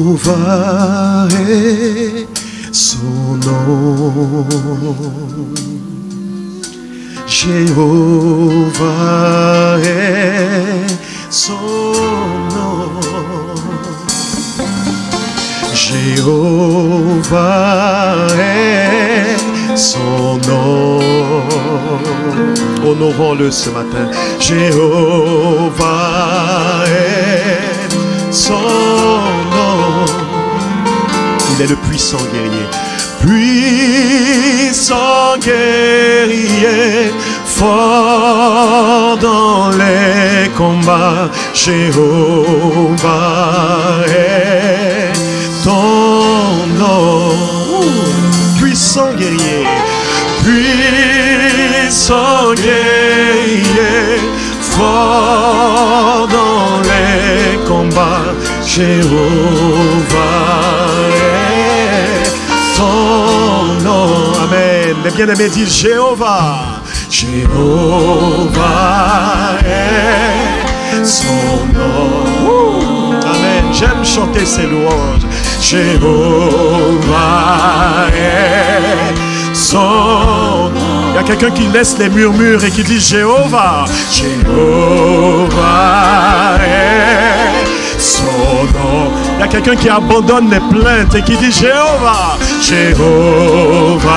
Jéhovah est son nom. Jéhovah est son nom. Jéhovah est son nom. Honorons-le ce matin. Jéhovah est son nom. Il est le puissant guerrier. Puissant guerrier, fort dans les combats. Jéhovah est ton nom. Puissant guerrier, puissant guerrier, fort dans les combats. Jéhovah est ton nom. Amen. Les bien-aimés disent Jéhovah. Jéhovah est son nom. Amen. J'aime chanter ses louanges. Jéhovah est son nom. Il y a quelqu'un qui laisse les murmures et qui dit Jéhovah. Jéhovah est son nom. Il y a quelqu'un qui abandonne les plaintes et qui dit Jéhovah. Jéhovah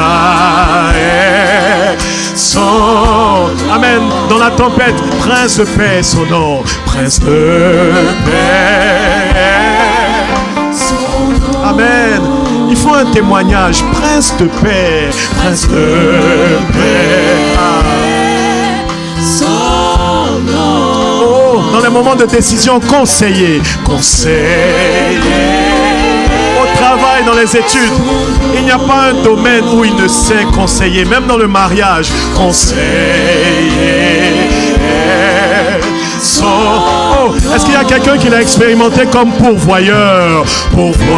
est son nom. Amen. Dans la tempête, Prince de paix est son nom. Prince de paix. Amen. Il faut un témoignage. Prince de paix. Prince de paix. Son nom. Oh, dans les moments de décision, conseiller. Conseiller. Au travail, dans les études. Il n'y a pas un domaine où il ne sait conseiller. Même dans le mariage. Conseiller. Oh, est-ce qu'il y a quelqu'un qui l'a expérimenté comme pourvoyeur? Pourvoyeur.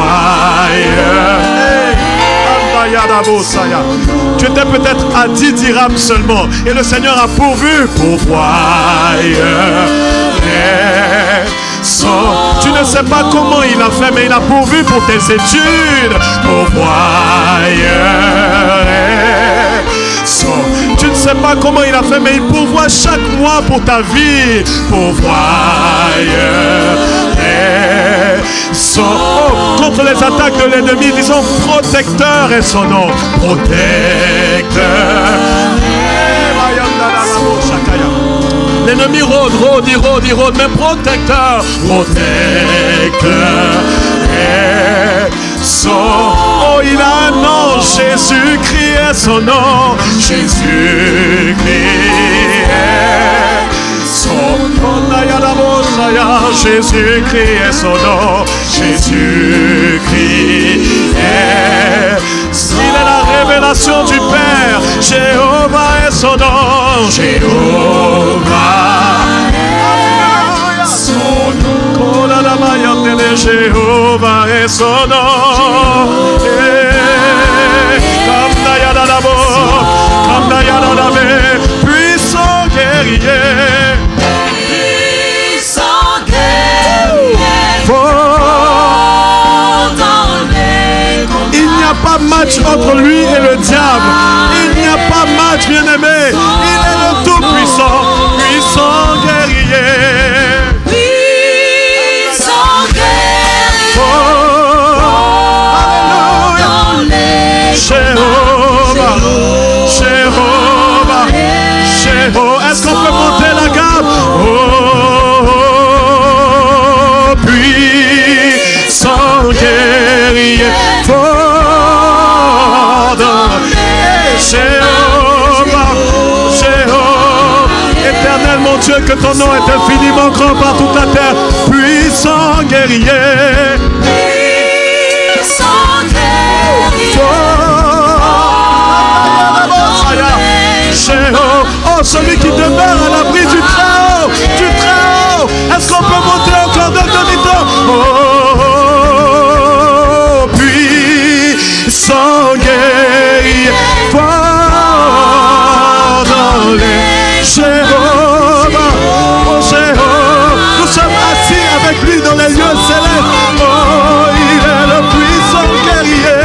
Tu étais peut-être à 10 dirhams seulement et le Seigneur a pourvu. Pourvoyeur. Tu ne sais pas comment il a fait, mais il a pourvu pour tes études. Pourvoyeur. Tu ne sais pas comment il a fait, mais il pourvoit chaque mois pour ta vie. Pourvoyeur. Contre les attaques de l'ennemi, disons protecteur est son nom. Protecteur. L'ennemi rôde, il rôde, mais protecteur. Protecteur est son nom. Oh, il a un nom, Jésus-Christ est son nom. Jésus-Christ est son nom. Jésus-Christ est son nom. Jésus-Christ est son nom. Il est la révélation du Père. Jéhovah est son nom. Jéhovah est son nom. Jéhovah est son nom. Puissant guerrier. Il n'y a pas match entre lui et le diable. Il n'y a pas match, bien-aimé. Il est le tout-puissant, puissant guerrier. Puissant guerrier. Oh, alléluia. Jéhovah, Jéhovah, Jéhovah. Est-ce qu'on peut monter la gamme? Oh, puissant guerrier. Jéhovah. que ton nom est infiniment grand par toute la terre. Puissant guerrier. Puissant guerrier. Oh, celui qui demeure à l'abri du Très-Haut. Du Très-Haut. Est-ce qu'on peut monter encore de demi-temps? Oh, puissant guerrier. Fort dans les Jéhovah. Oh, Jéhovah. Nous sommes assis avec lui dans les lieux célestes. Oh, il est le puissant guerrier.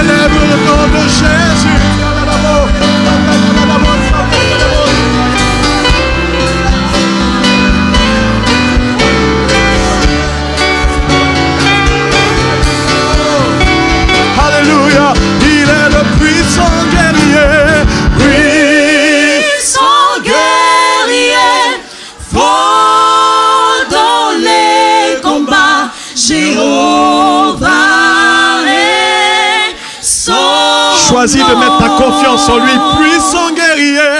Élève le nom de Jésus. Alléluia, il est le puissant guerrier. Puissant guerrier, fort dans les combats, Jéhovah. Choisis de mettre ta confiance en lui, puissant guerrier.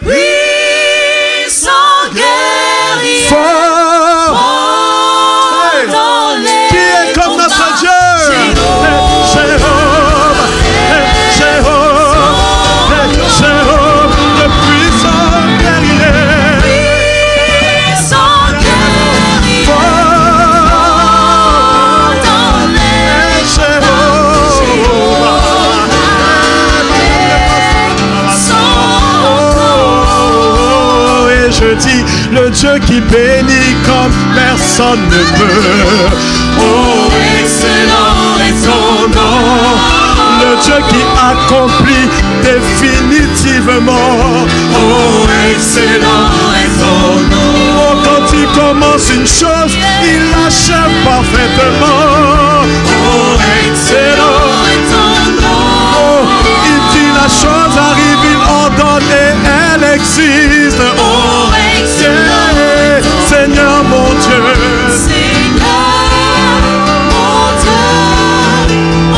Puissant guerrier. Fort. Fort dans les qui est comme notre Dieu. Jéhovah. Jéhovah. Jéhovah. Le puissant guerrier. Puissant guerrier. Fort dans les Jéhovah. Je dis, le Dieu qui bénit comme personne ne peut. Oh, excellent est son nom. Le Dieu qui accomplit définitivement. Oh, excellent est son nom. Oh, quand il commence une chose, il l'achève parfaitement. Oh, excellent est son nom. Oh, il dit la chose arrive, il ordonne et elle existe. Oh, Seigneur mon Dieu, Seigneur mon Dieu, oh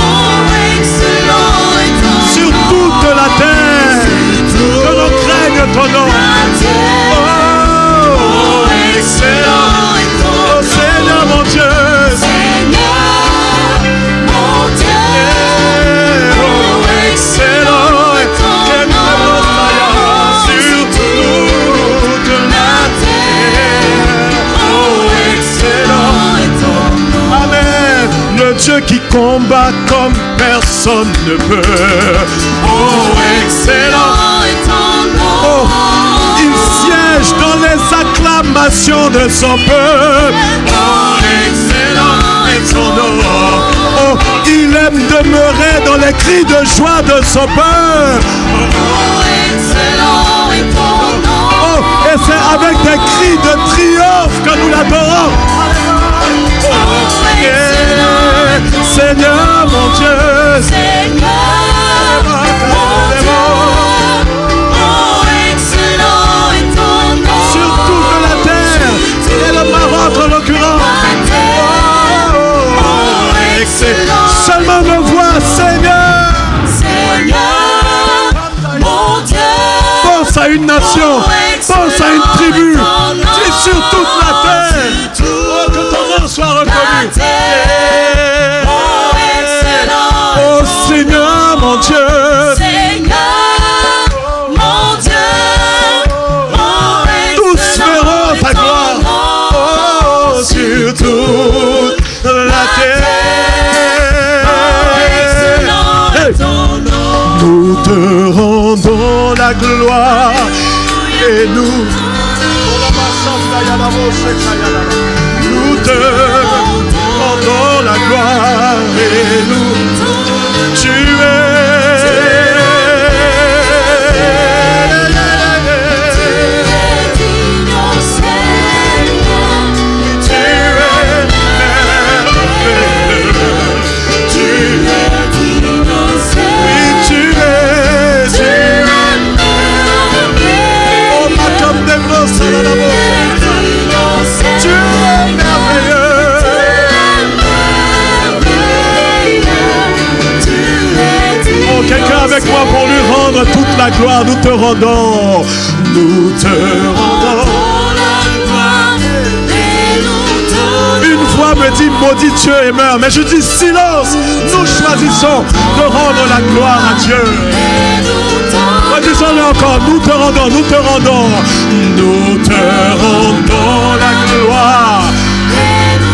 excellent est ton nom. Sur toute la terre, que l'on craigne ton nom. Oh, excellent est ton nom. Oh Seigneur mon Dieu, Seigneur mon Dieu, oh excellent est ton nom. Sur toute la Dieu qui combat comme personne ne peut. Oh, excellent est ton nom. Oh, il siège dans les acclamations de son peuple. Oh, excellent est son nom. Oh, il aime demeurer dans les cris de joie de son peuple. Oh, excellent est ton nom. Oh, et c'est avec des cris de triomphe que nous l'adorons. Oh, Seigneur mon Dieu, Seigneur mon Dieu, oh excellent est ton nom. Sur toute la terre, et le Maroc en l'occurrence. Oh, excellent. Seulement me voix, Seigneur. Seigneur mon Dieu, pense à une nation, pense à une tribu, dis sur toute la terre. Oh, que ton nom soit reconnu. Oh Seigneur mon Dieu, Seigneur mon Dieu, tous verront ta gloire. Oh, sur toute la terre. Nous te rendons la la gloire. Et nous te rendons la gloire. Et nous, tu es. Quelqu'un avec moi pour lui rendre toute la gloire. Nous te rendons. Nous te rendons. Une voix me dit maudit Dieu et meurt. Mais je dis silence. Nous choisissons de rendre la gloire à Dieu. Redisons-le encore. Nous te rendons. Nous te rendons. Nous te rendons la gloire.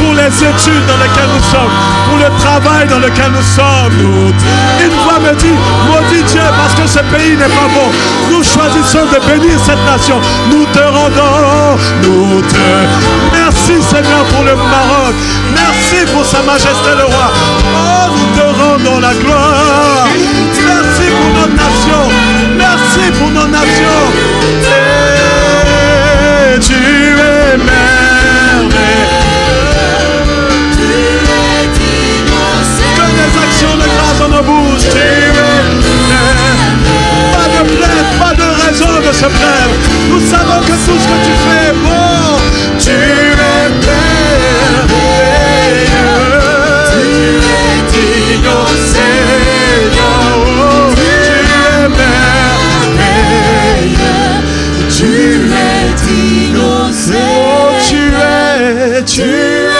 Pour les études dans lesquelles nous sommes, pour le travail dans lequel nous sommes. Une voix me dit, maudit Dieu, parce que ce pays n'est pas bon. Nous choisissons de bénir cette nation. Nous te rendons, Merci Seigneur pour le Maroc. Merci pour sa majesté le roi. Oh, nous te rendons la gloire. Merci pour notre nation. Merci pour nos nations. Et tu es merveilleux. De grâce dans nos bouches, tu es pas de plainte, pas de raison de se plaindre. Nous savons que tout ce que tu fais est bon. Tu es merveilleux. Tu es digne, Seigneur. Tu es merveilleux. Tu es digne, Seigneur. Tu es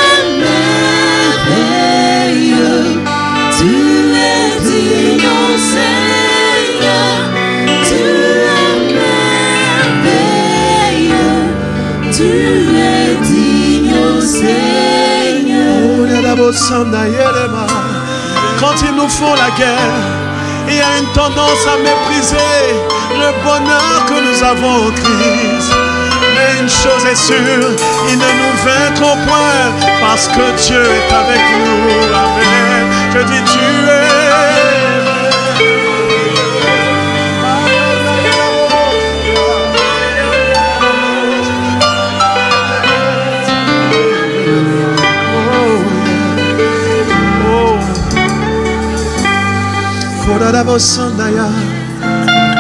Quand ils nous font la guerre, il y a une tendance à mépriser le bonheur que nous avons en Christ. Mais une chose est sûre, ils ne nous vaincront point parce que Dieu est avec nous. Amen. Je dis tu es.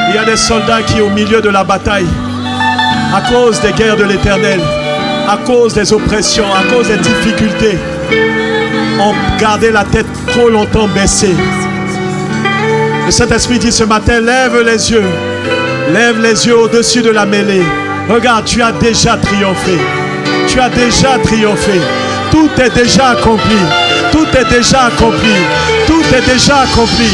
Il y a des soldats qui, au milieu de la bataille, à cause des guerres de l'Éternel, à cause des oppressions, à cause des difficultés, ont gardé la tête trop longtemps baissée. Le Saint-Esprit dit ce matin, lève les yeux au-dessus de la mêlée. Regarde, tu as déjà triomphé. Tu as déjà triomphé. Tout est déjà accompli. Tout est déjà accompli. Tout est déjà accompli.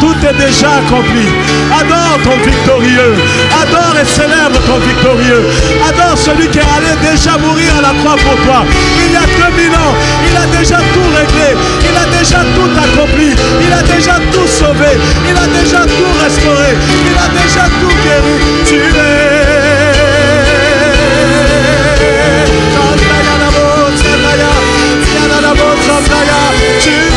Tout est déjà accompli. Adore ton victorieux. Adore et célèbre ton victorieux. Adore celui qui est allé déjà mourir à la croix pour toi. Il y a 2000 ans, il a déjà tout réglé. Il a déjà tout accompli. Il a déjà tout sauvé. Il a déjà tout restauré. Il a déjà tout guéri. Tu es. Tu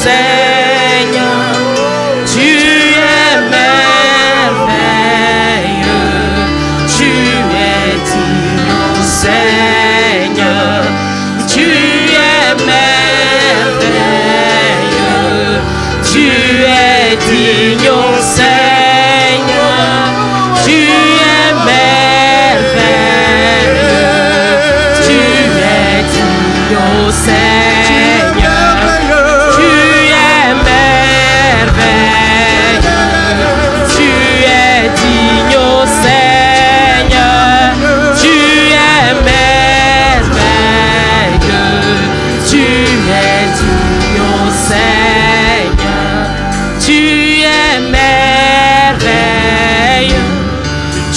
Seigneur. Tu es merveilleux. Tu es digne, ô Seigneur. Tu es merveilleux. Tu es digne, ô Seigneur. Tu es merveilleux. Tu es digne, ô Seigneur. Tu es merveilleux. Tu es digne, ô Seigneur. Tu es merveilleux. Tu es digne, ô Seigneur. Tu es merveilleux.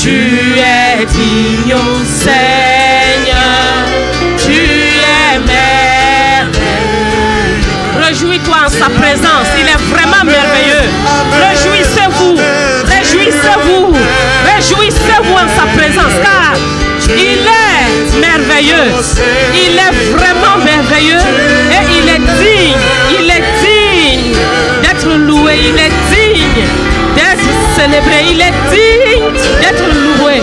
Tu es digne, ô Seigneur. Tu es merveilleux. Réjouis-toi en sa présence. Il est vraiment merveilleux. Réjouissez-vous. Réjouissez-vous. Réjouissez-vous en sa présence. Car il est merveilleux. Il est vraiment merveilleux. Et il est digne. Il est digne d'être loué. Il est digne d'être célébré. Il est digne d'être loué.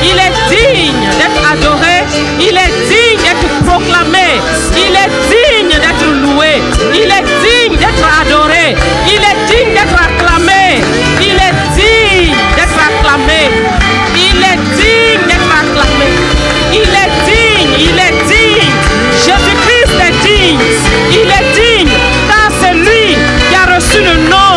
Il est digne d'être adoré. Il est digne d'être proclamé. Il est digne d'être loué. Il est digne d'être adoré. Il est digne d'être acclamé. Il est digne d'être acclamé. Il est digne d'être acclamé. Il est digne. Il est digne. Jésus-Christ est digne. Il est digne car c'est lui qui a reçu le nom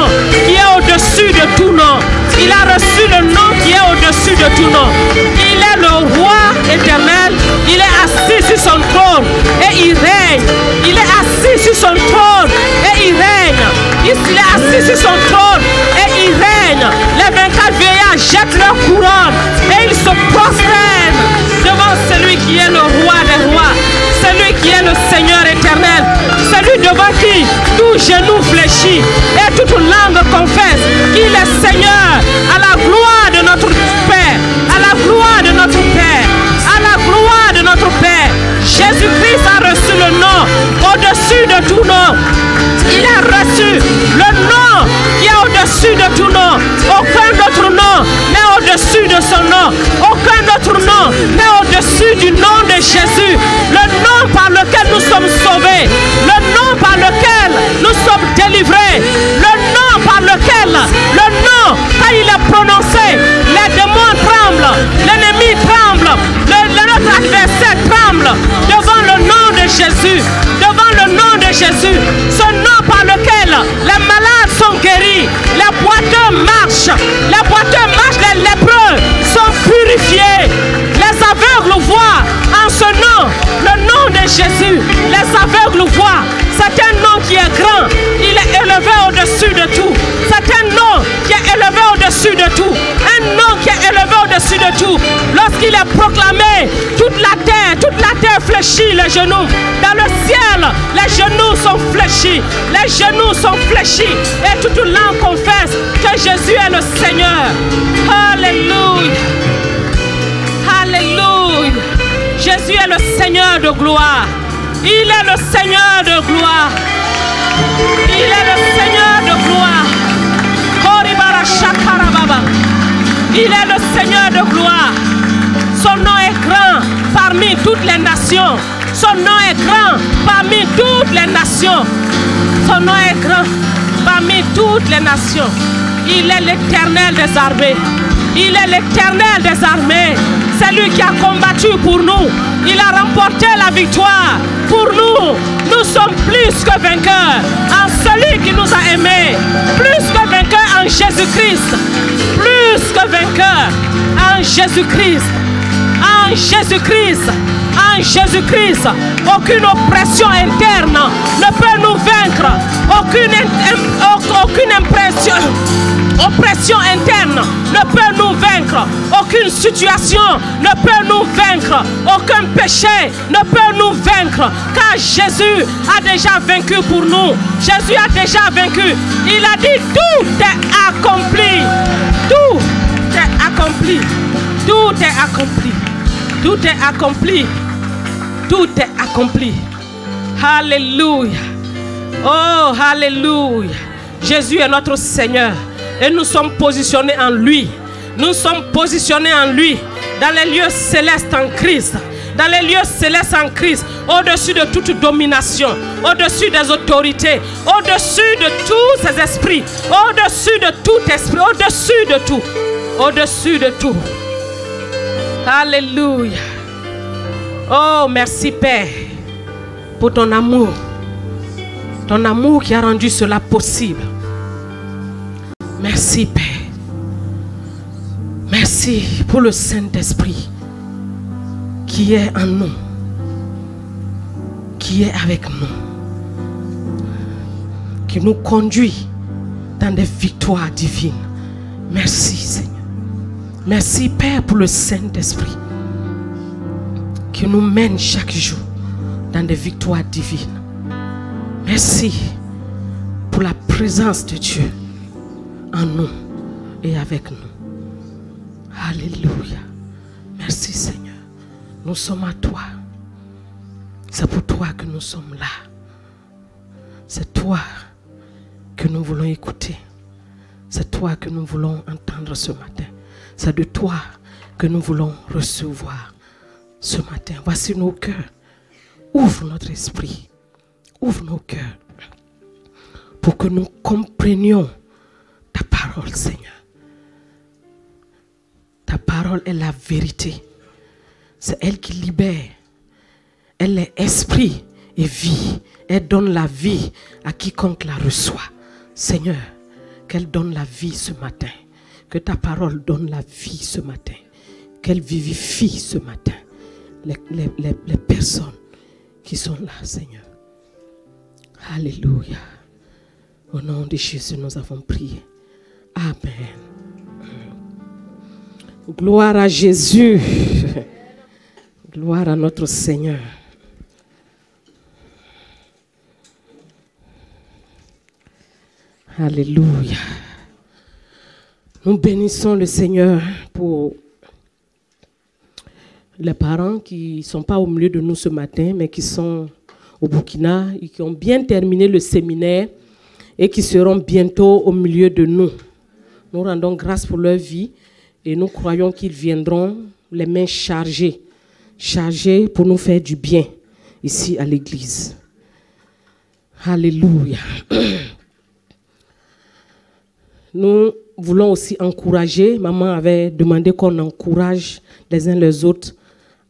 qui est au-dessus de tout nom. Il a reçu le nom qui est au-dessus de tout nom. Il est le roi éternel. Il est assis sur son trône et il règne. Il est assis sur son trône et il règne. Il est assis sur son trône et il règne. Les 24 vieillards jettent leur couronne et ils se prosternent devant celui qui est le roi des rois, celui qui est le Seigneur éternel, celui devant qui tout genou fléchit et toute langue confesse qu'il est Seigneur, à la gloire de notre Père, à la gloire de notre Père, à la gloire de notre Père. Jésus-Christ a reçu le nom au-dessus de tout nom. Il a reçu le nom qui est au-dessus de tout nom. Aucun autre nom n'est au-dessus de son nom. Aucun autre nom n'est au-dessus du nom de Jésus. Le nom par lequel nous sommes sauvés. Le nom par lequel nous sommes délivrés. Le nom par lequel, le nom, quand il est prononcé, les démons tremblent, l'ennemi tremble, notre adversaire tremble devant le nom de Jésus. Devant le nom de Jésus. Ce nom par lequel les malades sont guéris, les boiteux marchent, les lépreux sont purifiés, les aveugles voient en ce nom, le nom de Jésus. Les aveugles voient. C'est un nom qui est grand, il est élevé au-dessus de tout. C'est un nom qui est élevé au-dessus de tout. Un nom qui est élevé au-dessus de tout. Lorsqu'il est proclamé, toute la terre fléchit les genoux. Dans le ciel, les genoux sont fléchis. Les genoux sont fléchis. Et toute langue confesse que Jésus est le Seigneur. Alléluia. Alléluia. Jésus est le Seigneur de gloire. Il est le Seigneur de gloire. Il est le Seigneur de gloire. Il est le Seigneur de gloire. Son nom est grand parmi toutes les nations. Son nom est grand parmi toutes les nations. Son nom est grand parmi toutes les nations. Il est l'Éternel des armées. Il est l'Éternel des armées. C'est lui qui a combattu pour nous. Il a remporté la victoire. Pour nous, nous sommes plus que vainqueurs en celui qui nous a aimés. Plus que vainqueurs en Jésus-Christ. Plus que vainqueurs en Jésus-Christ. En Jésus-Christ. En Jésus-Christ. Aucune oppression interne ne peut nous vaincre. Aucune oppression interne ne peut nous vaincre. Aucune situation ne peut nous vaincre. Aucun péché ne peut nous vaincre. Car Jésus a déjà vaincu pour nous. Jésus a déjà vaincu. Il a dit tout est accompli. Tout est accompli. Tout est accompli. Tout est accompli. Tout est accompli. Alléluia. Oh, alléluia. Jésus est notre Seigneur. Et nous sommes positionnés en lui. Nous sommes positionnés en lui. Dans les lieux célestes en Christ. Dans les lieux célestes en Christ. Au-dessus de toute domination. Au-dessus des autorités. Au-dessus de tous ces esprits. Au-dessus de tout esprit. Au-dessus de tout. Au-dessus de tout. Alléluia. Oh, merci Père. Pour ton amour. Ton amour qui a rendu cela possible. Merci Père. Merci pour le Saint-Esprit qui est en nous, qui est avec nous, qui nous conduit dans des victoires divines. Merci Seigneur. Merci Père pour le Saint-Esprit qui nous mène chaque jour dans des victoires divines. Merci pour la présence de Dieu en nous et avec nous. Alléluia. Merci Seigneur. Nous sommes à toi. C'est pour toi que nous sommes là. C'est toi que nous voulons écouter. C'est toi que nous voulons entendre ce matin. C'est de toi que nous voulons recevoir ce matin. Voici nos cœurs. Ouvre notre esprit. Ouvre nos cœurs pour que nous comprenions ta parole, Seigneur. Ta parole est la vérité. C'est elle qui libère. Elle est esprit et vie. Elle donne la vie à quiconque la reçoit. Seigneur, qu'elle donne la vie ce matin. Que ta parole donne la vie ce matin. Qu'elle vivifie ce matin les personnes qui sont là, Seigneur. Alléluia. Au nom de Jésus, nous avons prié. Amen. Gloire à Jésus. Gloire à notre Seigneur. Alléluia. Nous bénissons le Seigneur pour les parents qui ne sont pas au milieu de nous ce matin, mais qui sont au Burkina et qui ont bien terminé le séminaire et qui seront bientôt au milieu de nous. Nous rendons grâce pour leur vie et nous croyons qu'ils viendront les mains chargées, chargées pour nous faire du bien ici à l'église. Alléluia. Nous voulons aussi encourager, maman avait demandé qu'on encourage les uns les autres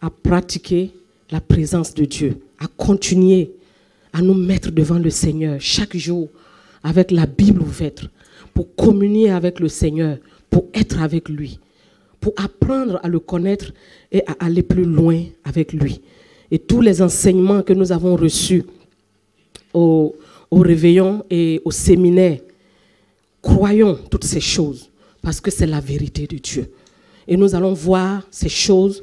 à pratiquer la présence de Dieu, à continuer à nous mettre devant le Seigneur chaque jour avec la Bible ouverte, pour communier avec le Seigneur, pour être avec lui, pour apprendre à le connaître et à aller plus loin avec lui. Et tous les enseignements que nous avons reçus au réveillon et au séminaire, croyons toutes ces choses parce que c'est la vérité de Dieu. Et nous allons voir ces choses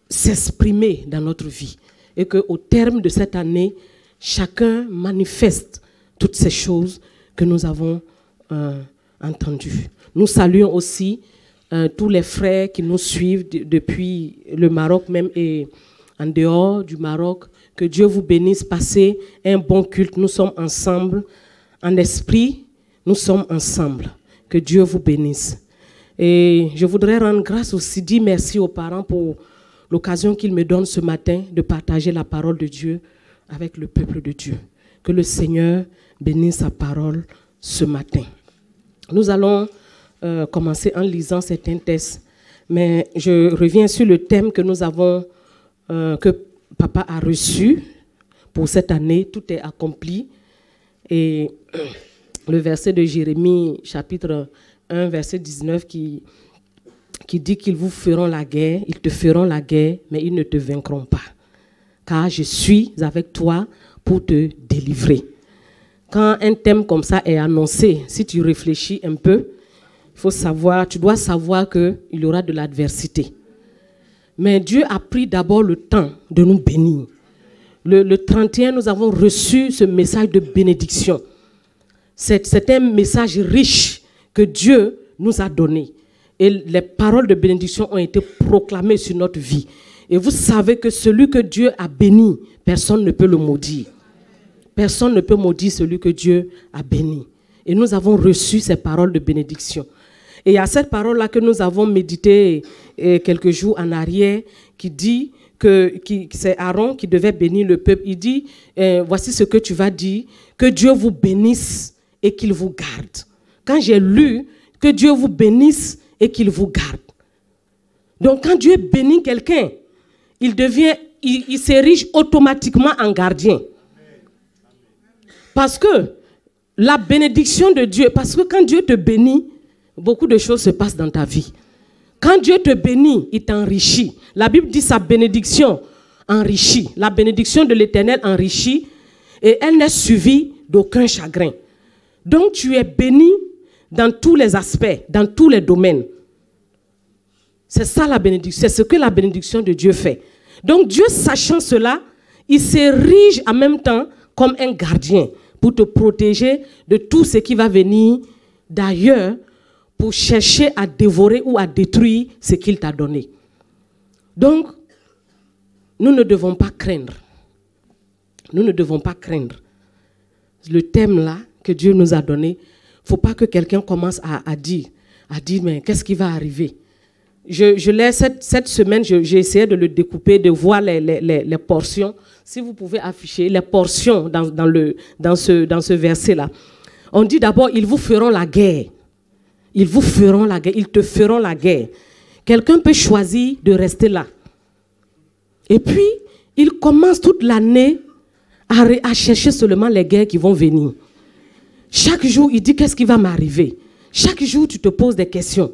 s'exprimer dans notre vie. Et qu'au terme de cette année, chacun manifeste toutes ces choses que nous avons entendues. Nous saluons aussi tous les frères qui nous suivent depuis le Maroc même et en dehors du Maroc. Que Dieu vous bénisse. Passez un bon culte. Nous sommes ensemble. En esprit, nous sommes ensemble. Que Dieu vous bénisse. Et je voudrais rendre grâce aussi, dire merci aux parents pour l'occasion qu'ils me donnent ce matin de partager la parole de Dieu avec le peuple de Dieu. Que le Seigneur bénisse sa parole ce matin. Nous allons commencer en lisant certains textes, mais je reviens sur le thème que nous avons, que Papa a reçu pour cette année. Tout est accompli. Et le verset de Jérémie, chapitre 1, verset 19, qui dit qu'ils vous feront la guerre, ils te feront la guerre, mais ils ne te vaincront pas. Car je suis avec toi pour te délivrer. Quand un thème comme ça est annoncé, si tu réfléchis un peu, il faut savoir, tu dois savoir qu'il y aura de l'adversité. Mais Dieu a pris d'abord le temps de nous bénir. Le 31, nous avons reçu ce message de bénédiction. C'est un message riche que Dieu nous a donné. Et les paroles de bénédiction ont été proclamées sur notre vie. Et vous savez que celui que Dieu a béni, personne ne peut le maudire. personne ne peut maudire celui que Dieu a béni. Et nous avons reçu ces paroles de bénédiction. Et il y a cette parole-là que nous avons méditée quelques jours en arrière qui dit que c'est Aaron qui devait bénir le peuple. Il dit, voici ce que tu vas dire, que Dieu vous bénisse et qu'il vous garde. Quand j'ai lu que Dieu vous bénisse et qu'il vous garde. Donc quand Dieu bénit quelqu'un, il s'érige automatiquement en gardien. Parce que la bénédiction de Dieu, parce que quand Dieu te bénit, beaucoup de choses se passent dans ta vie. Quand Dieu te bénit, il t'enrichit. La Bible dit sa bénédiction enrichit. La bénédiction de l'Éternel enrichit et elle n'est suivie d'aucun chagrin. Donc tu es béni dans tous les aspects, dans tous les domaines. C'est ça la bénédiction, c'est ce que la bénédiction de Dieu fait. Donc Dieu, sachant cela, il s'érige en même temps comme un gardien pour te protéger de tout ce qui va venir d'ailleurs pour chercher à dévorer ou à détruire ce qu'il t'a donné. Donc, nous ne devons pas craindre. Nous ne devons pas craindre. Le thème là que Dieu nous a donné, il ne faut pas que quelqu'un commence à dire, mais qu'est-ce qui va arriver? Cette semaine, j'ai essayé de le découper, de voir les portions. Si vous pouvez afficher les portions dans ce verset-là. On dit d'abord, ils vous feront la guerre. Ils vous feront la guerre, ils te feront la guerre. Quelqu'un peut choisir de rester là. Et puis, il commence toute l'année à chercher seulement les guerres qui vont venir. Chaque jour, il dit, qu'est-ce qui va m'arriver? Chaque jour, tu te poses des questions.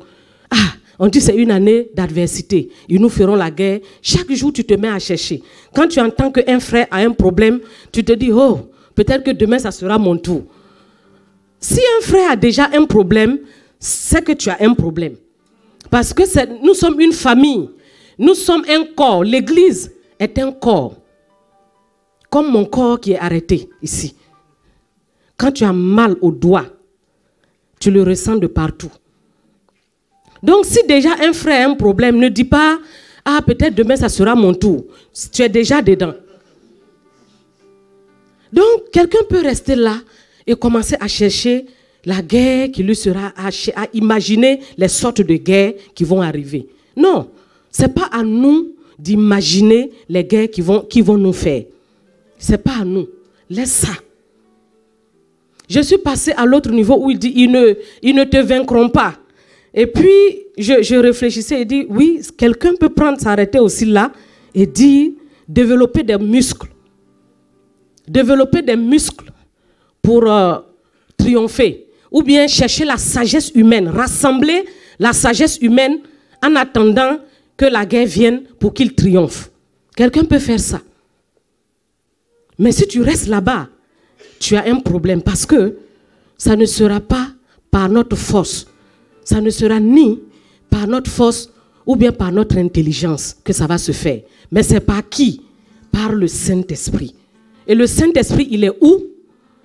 Ah, on dit c'est une année d'adversité. Ils nous feront la guerre. Chaque jour, tu te mets à chercher. Quand tu entends qu'un frère a un problème, tu te dis, oh, peut-être que demain, ça sera mon tour. Si un frère a déjà un problème, c'est que tu as un problème. Parce que nous sommes une famille. Nous sommes un corps. L'église est un corps. Comme mon corps qui est arrêté ici. Quand tu as mal au doigt, tu le ressens de partout. Donc si déjà un frère a un problème, ne dis pas, ah peut-être demain ça sera mon tour. Tu es déjà dedans. Donc quelqu'un peut rester là et commencer à chercher la guerre qui lui sera, à imaginer les sortes de guerres qui vont arriver. Non, ce n'est pas à nous d'imaginer les guerres qui vont nous faire. Ce n'est pas à nous. Laisse ça. Je suis passé à l'autre niveau où il dit, ils ne te vaincront pas. Et puis, je réfléchissais et dis, oui, quelqu'un peut s'arrêter aussi là et dire, développer des muscles. Développer des muscles pour triompher. Ou bien chercher la sagesse humaine, rassembler la sagesse humaine en attendant que la guerre vienne pour qu'il triomphe. Quelqu'un peut faire ça. Mais si tu restes là-bas, tu as un problème parce que ça ne sera pas par notre force. Ça ne sera ni par notre force ou bien par notre intelligence que ça va se faire. Mais c'est par qui? Par le Saint-Esprit. Et le Saint-Esprit, il est où?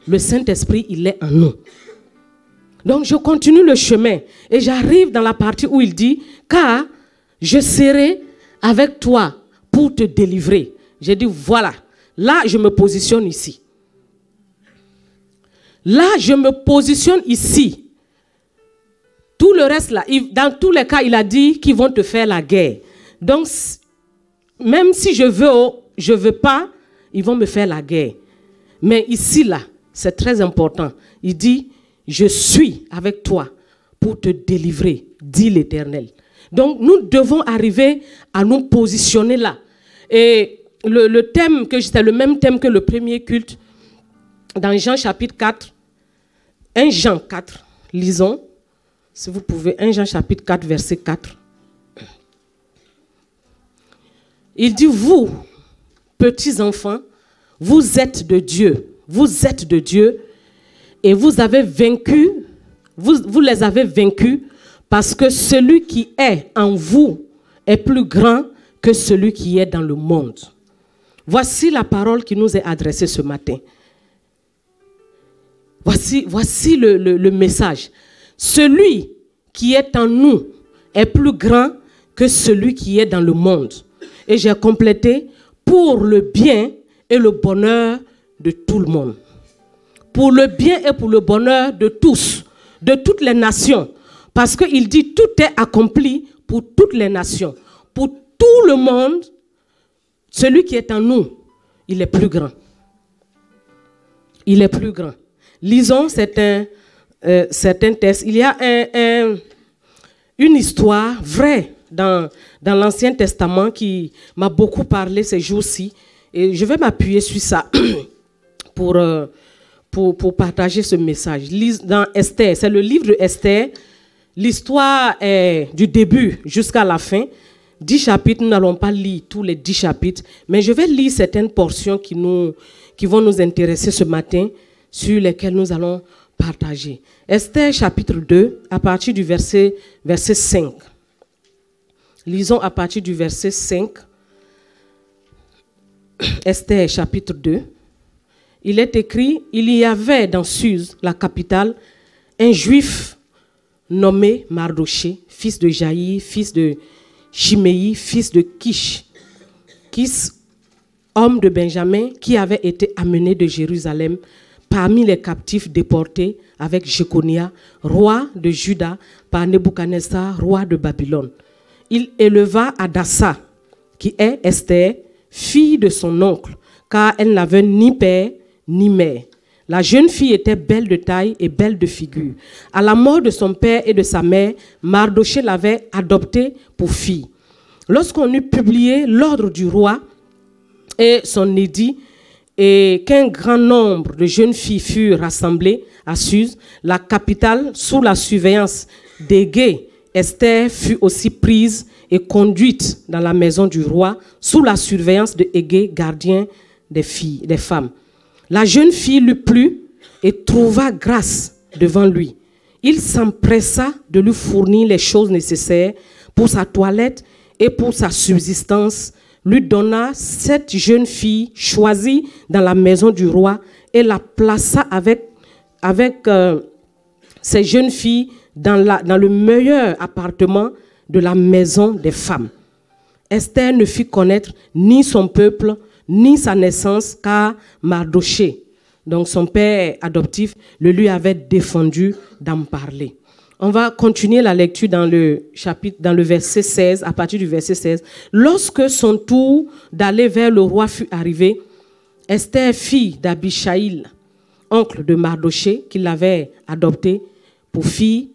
Le Saint-Esprit, il est en nous. Donc je continue le chemin et j'arrive dans la partie où il dit, car je serai avec toi pour te délivrer. J'ai dit, voilà, là je me positionne ici. Là je me positionne ici. Tout le reste là, dans tous les cas, il a dit qu'ils vont te faire la guerre. Donc, même si je veux pas, ils vont me faire la guerre. Mais ici là, c'est très important. Il dit, je suis avec toi pour te délivrer, dit l'Éternel. Donc, nous devons arriver à nous positionner là. Et le thème, c'est le même thème que le premier culte, dans Jean chapitre 4, 1 Jean 4, lisons, si vous pouvez, 1 Jean chapitre 4, verset 4. Il dit, vous, petits enfants, vous êtes de Dieu. Vous êtes de Dieu et vous avez vaincu, vous les avez vaincus parce que celui qui est en vous est plus grand que celui qui est dans le monde. Voici la parole qui nous est adressée ce matin. Voici le message. Celui qui est en nous est plus grand que celui qui est dans le monde. Et j'ai complété pour le bien et le bonheur de tout le monde. pour le bien et pour le bonheur de tous, de toutes les nations. Parce qu'il dit tout est accompli pour toutes les nations. Pour tout le monde, celui qui est en nous, il est plus grand. Il est plus grand. Lisons certains textes. Il y a une histoire vraie dans l'Ancien Testament qui m'a beaucoup parlé ces jours-ci. Et je vais m'appuyer sur ça pour partager ce message. Dans Esther, c'est le livre de Esther. L'histoire est du début jusqu'à la fin. 10 chapitres, nous n'allons pas lire tous les 10 chapitres, mais je vais lire certaines portions qui vont nous intéresser ce matin, sur lesquelles nous allons partager. Esther chapitre 2, à partir du verset 5. Lisons à partir du verset 5. Esther chapitre 2. Il est écrit, il y avait dans Suse, la capitale, un juif nommé Mardoché, fils de Jaïr, fils de Chiméi, fils de Kish, homme de Benjamin, qui avait été amené de Jérusalem parmi les captifs déportés avec Jéconia, roi de Juda, par Nebuchadnezzar, roi de Babylone. Il éleva Adassa, qui est Esther, fille de son oncle, car elle n'avait ni père ni mère. La jeune fille était belle de taille et belle de figure. À la mort de son père et de sa mère, Mardoché l'avait adoptée pour fille. Lorsqu'on eut publié l'ordre du roi et son édit, et qu'un grand nombre de jeunes filles furent rassemblées à Suse, la capitale, sous la surveillance d'Hégé, Esther fut aussi prise et conduite dans la maison du roi, sous la surveillance de Hégé, gardien des femmes. La jeune fille lui plut et trouva grâce devant lui. Il s'empressa de lui fournir les choses nécessaires pour sa toilette et pour sa subsistance, lui donna 7 jeunes filles choisies dans la maison du roi et la plaça avec ces jeunes filles dans le meilleur appartement de la maison des femmes. Esther ne fit connaître ni son peuple, ni sa naissance, car Mardoché, donc son père adoptif, le lui avait défendu d'en parler. On va continuer la lecture dans le verset 16, à partir du verset 16. Lorsque son tour d'aller vers le roi fut arrivé, Esther, fille d'Abishaïl, oncle de Mardoché, qui l'avait adopté pour fille,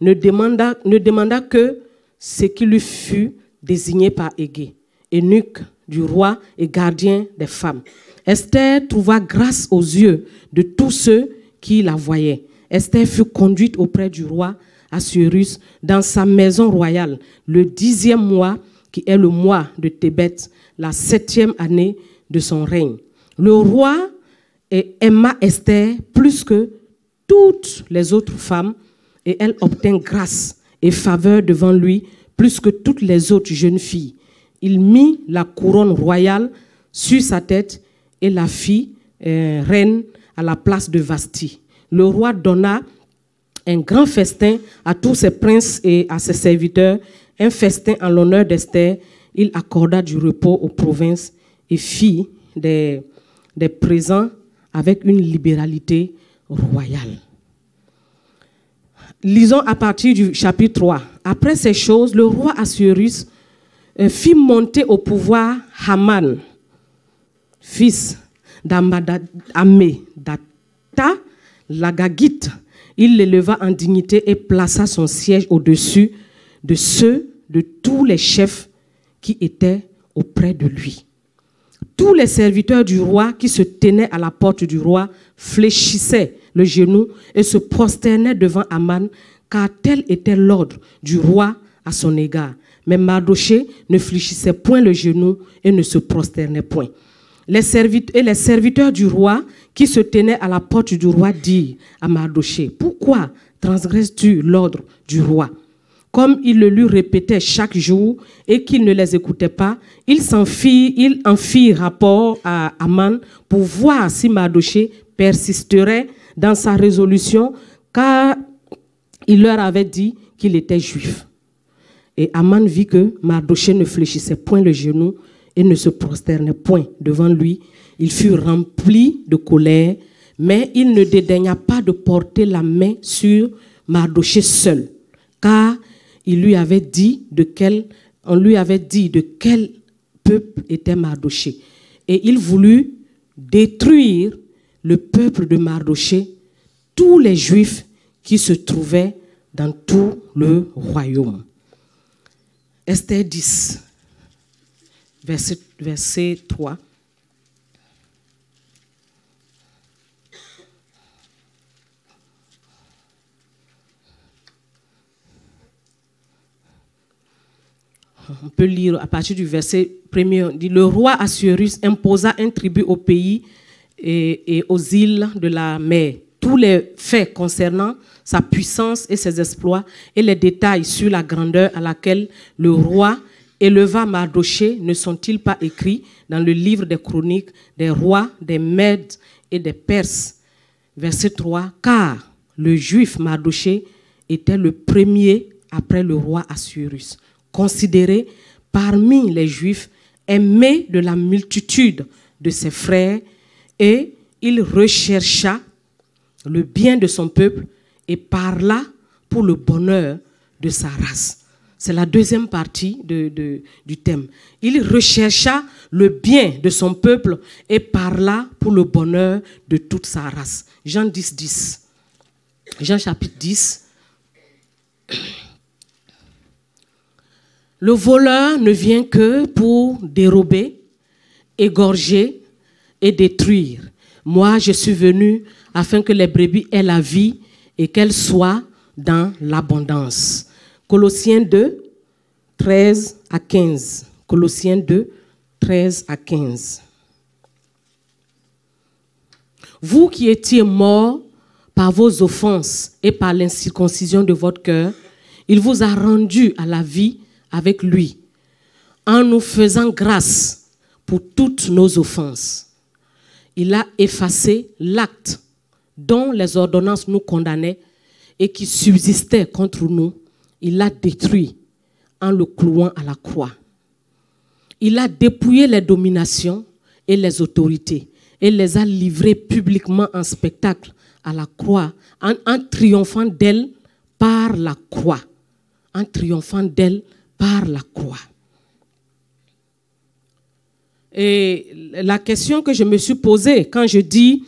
ne demanda que ce qui lui fut désigné par Hégé, eunuque du roi et gardien des femmes. Esther trouva grâce aux yeux de tous ceux qui la voyaient. Esther fut conduite auprès du roi Assuérus dans sa maison royale le 10e mois, qui est le mois de Tébet, la 7e année de son règne. Le roi aima Esther plus que toutes les autres femmes et elle obtint grâce et faveur devant lui plus que toutes les autres jeunes filles. Il mit la couronne royale sur sa tête et la fit reine à la place de Vasti. Le roi donna un grand festin à tous ses princes et à ses serviteurs, un festin en l'honneur d'Esther. Il accorda du repos aux provinces et fit des présents avec une libéralité royale. Lisons à partir du chapitre 3. Après ces choses, le roi Assuérus fit monter au pouvoir Haman, fils d'Ammédatha, l'Agagite. Il l'éleva en dignité et plaça son siège au-dessus de ceux de tous les chefs qui étaient auprès de lui. Tous les serviteurs du roi qui se tenaient à la porte du roi fléchissaient le genou et se prosternaient devant Haman, car tel était l'ordre du roi à son égard. Mais Mardoché ne fléchissait point le genou et ne se prosternait point. Les serviteurs du roi qui se tenaient à la porte du roi dirent à Mardoché: pourquoi transgresses-tu l'ordre du roi? Comme il le lui répétait chaque jour et qu'il ne les écoutait pas, il en fit rapport à Haman pour voir si Mardoché persisterait dans sa résolution, car il leur avait dit qu'il était juif. Et Haman vit que Mardoché ne fléchissait point le genou et ne se prosternait point devant lui. Il fut rempli de colère, Mais il ne dédaigna pas de porter la main sur Mardochée seul, car on lui avait dit de quel peuple était Mardochée. Et il voulut détruire le peuple de Mardochée, tous les Juifs qui se trouvaient dans tout le royaume. Esther 10, verset 3. On peut lire à partir du verset 1er, on dit: le roi Assuérus imposa un tribut au pays et aux îles de la mer. Tous les faits concernant sa puissance et ses exploits et les détails sur la grandeur à laquelle le roi éleva Mardochée ne sont-ils pas écrits dans le livre des chroniques des rois, des Mèdes et des Perses? Verset 3. Car le juif Mardochée était le premier après le roi Assuérus, considéré parmi les Juifs, aimé de la multitude de ses frères, et il rechercha le bien de son peuple et parla pour le bonheur de sa race. C'est la deuxième partie du thème. Il rechercha le bien de son peuple et parla pour le bonheur de toute sa race. Jean 10, 10. Jean chapitre 10. Le voleur ne vient que pour dérober, égorger et détruire. Moi, je suis venu afin que les brebis aient la vie et qu'elles soient dans l'abondance. Colossiens 2, 13 à 15. Colossiens 2, 13 à 15. Vous qui étiez morts par vos offenses et par l'incirconcision de votre cœur, il vous a rendus à la vie avec lui, en nous faisant grâce pour toutes nos offenses. Il a effacé l'acte dont les ordonnances nous condamnaient et qui subsistait contre nous. Il l'a détruit en le clouant à la croix. Il a dépouillé les dominations et les autorités et les a livrées publiquement en spectacle à la croix, en triomphant d'elles par la croix. En triomphant d'elles par la croix. Et la question que je me suis posée quand je dis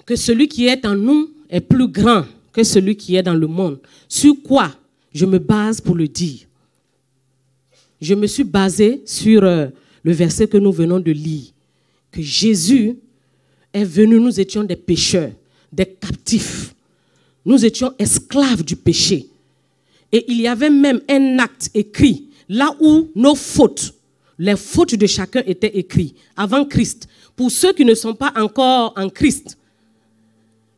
que celui qui est en nous est plus grand que celui qui est dans le monde, sur quoi je me base pour le dire? Je me suis basée sur le verset que nous venons de lire, que Jésus est venu, nous étions des pécheurs, des captifs, nous étions esclaves du péché. Et il y avait même un acte écrit, là où nos fautes, les fautes de chacun étaient écrites, avant Christ. Pour ceux qui ne sont pas encore en Christ,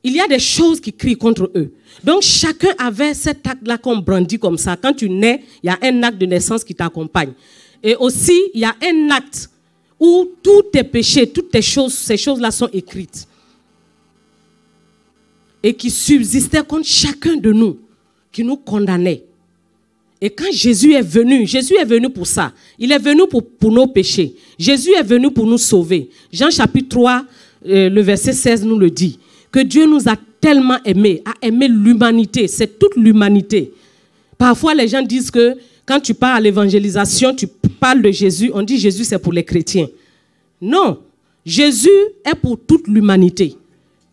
il y a des choses qui crient contre eux. Donc chacun avait cet acte-là qu'on brandit comme ça. Quand tu nais, il y a un acte de naissance qui t'accompagne. Et aussi, il y a un acte où tous tes péchés, toutes tes choses, ces choses-là sont écrites. Et qui subsistaient contre chacun de nous, qui nous condamnait. Et quand Jésus est venu pour ça. Il est venu pour nos péchés. Jésus est venu pour nous sauver. Jean chapitre 3, le verset 16 nous le dit. Que Dieu nous a tellement aimés, a aimé l'humanité. C'est toute l'humanité. Parfois, les gens disent que quand tu parles à l'évangélisation, tu parles de Jésus, on dit Jésus c'est pour les chrétiens. Non, Jésus est pour toute l'humanité.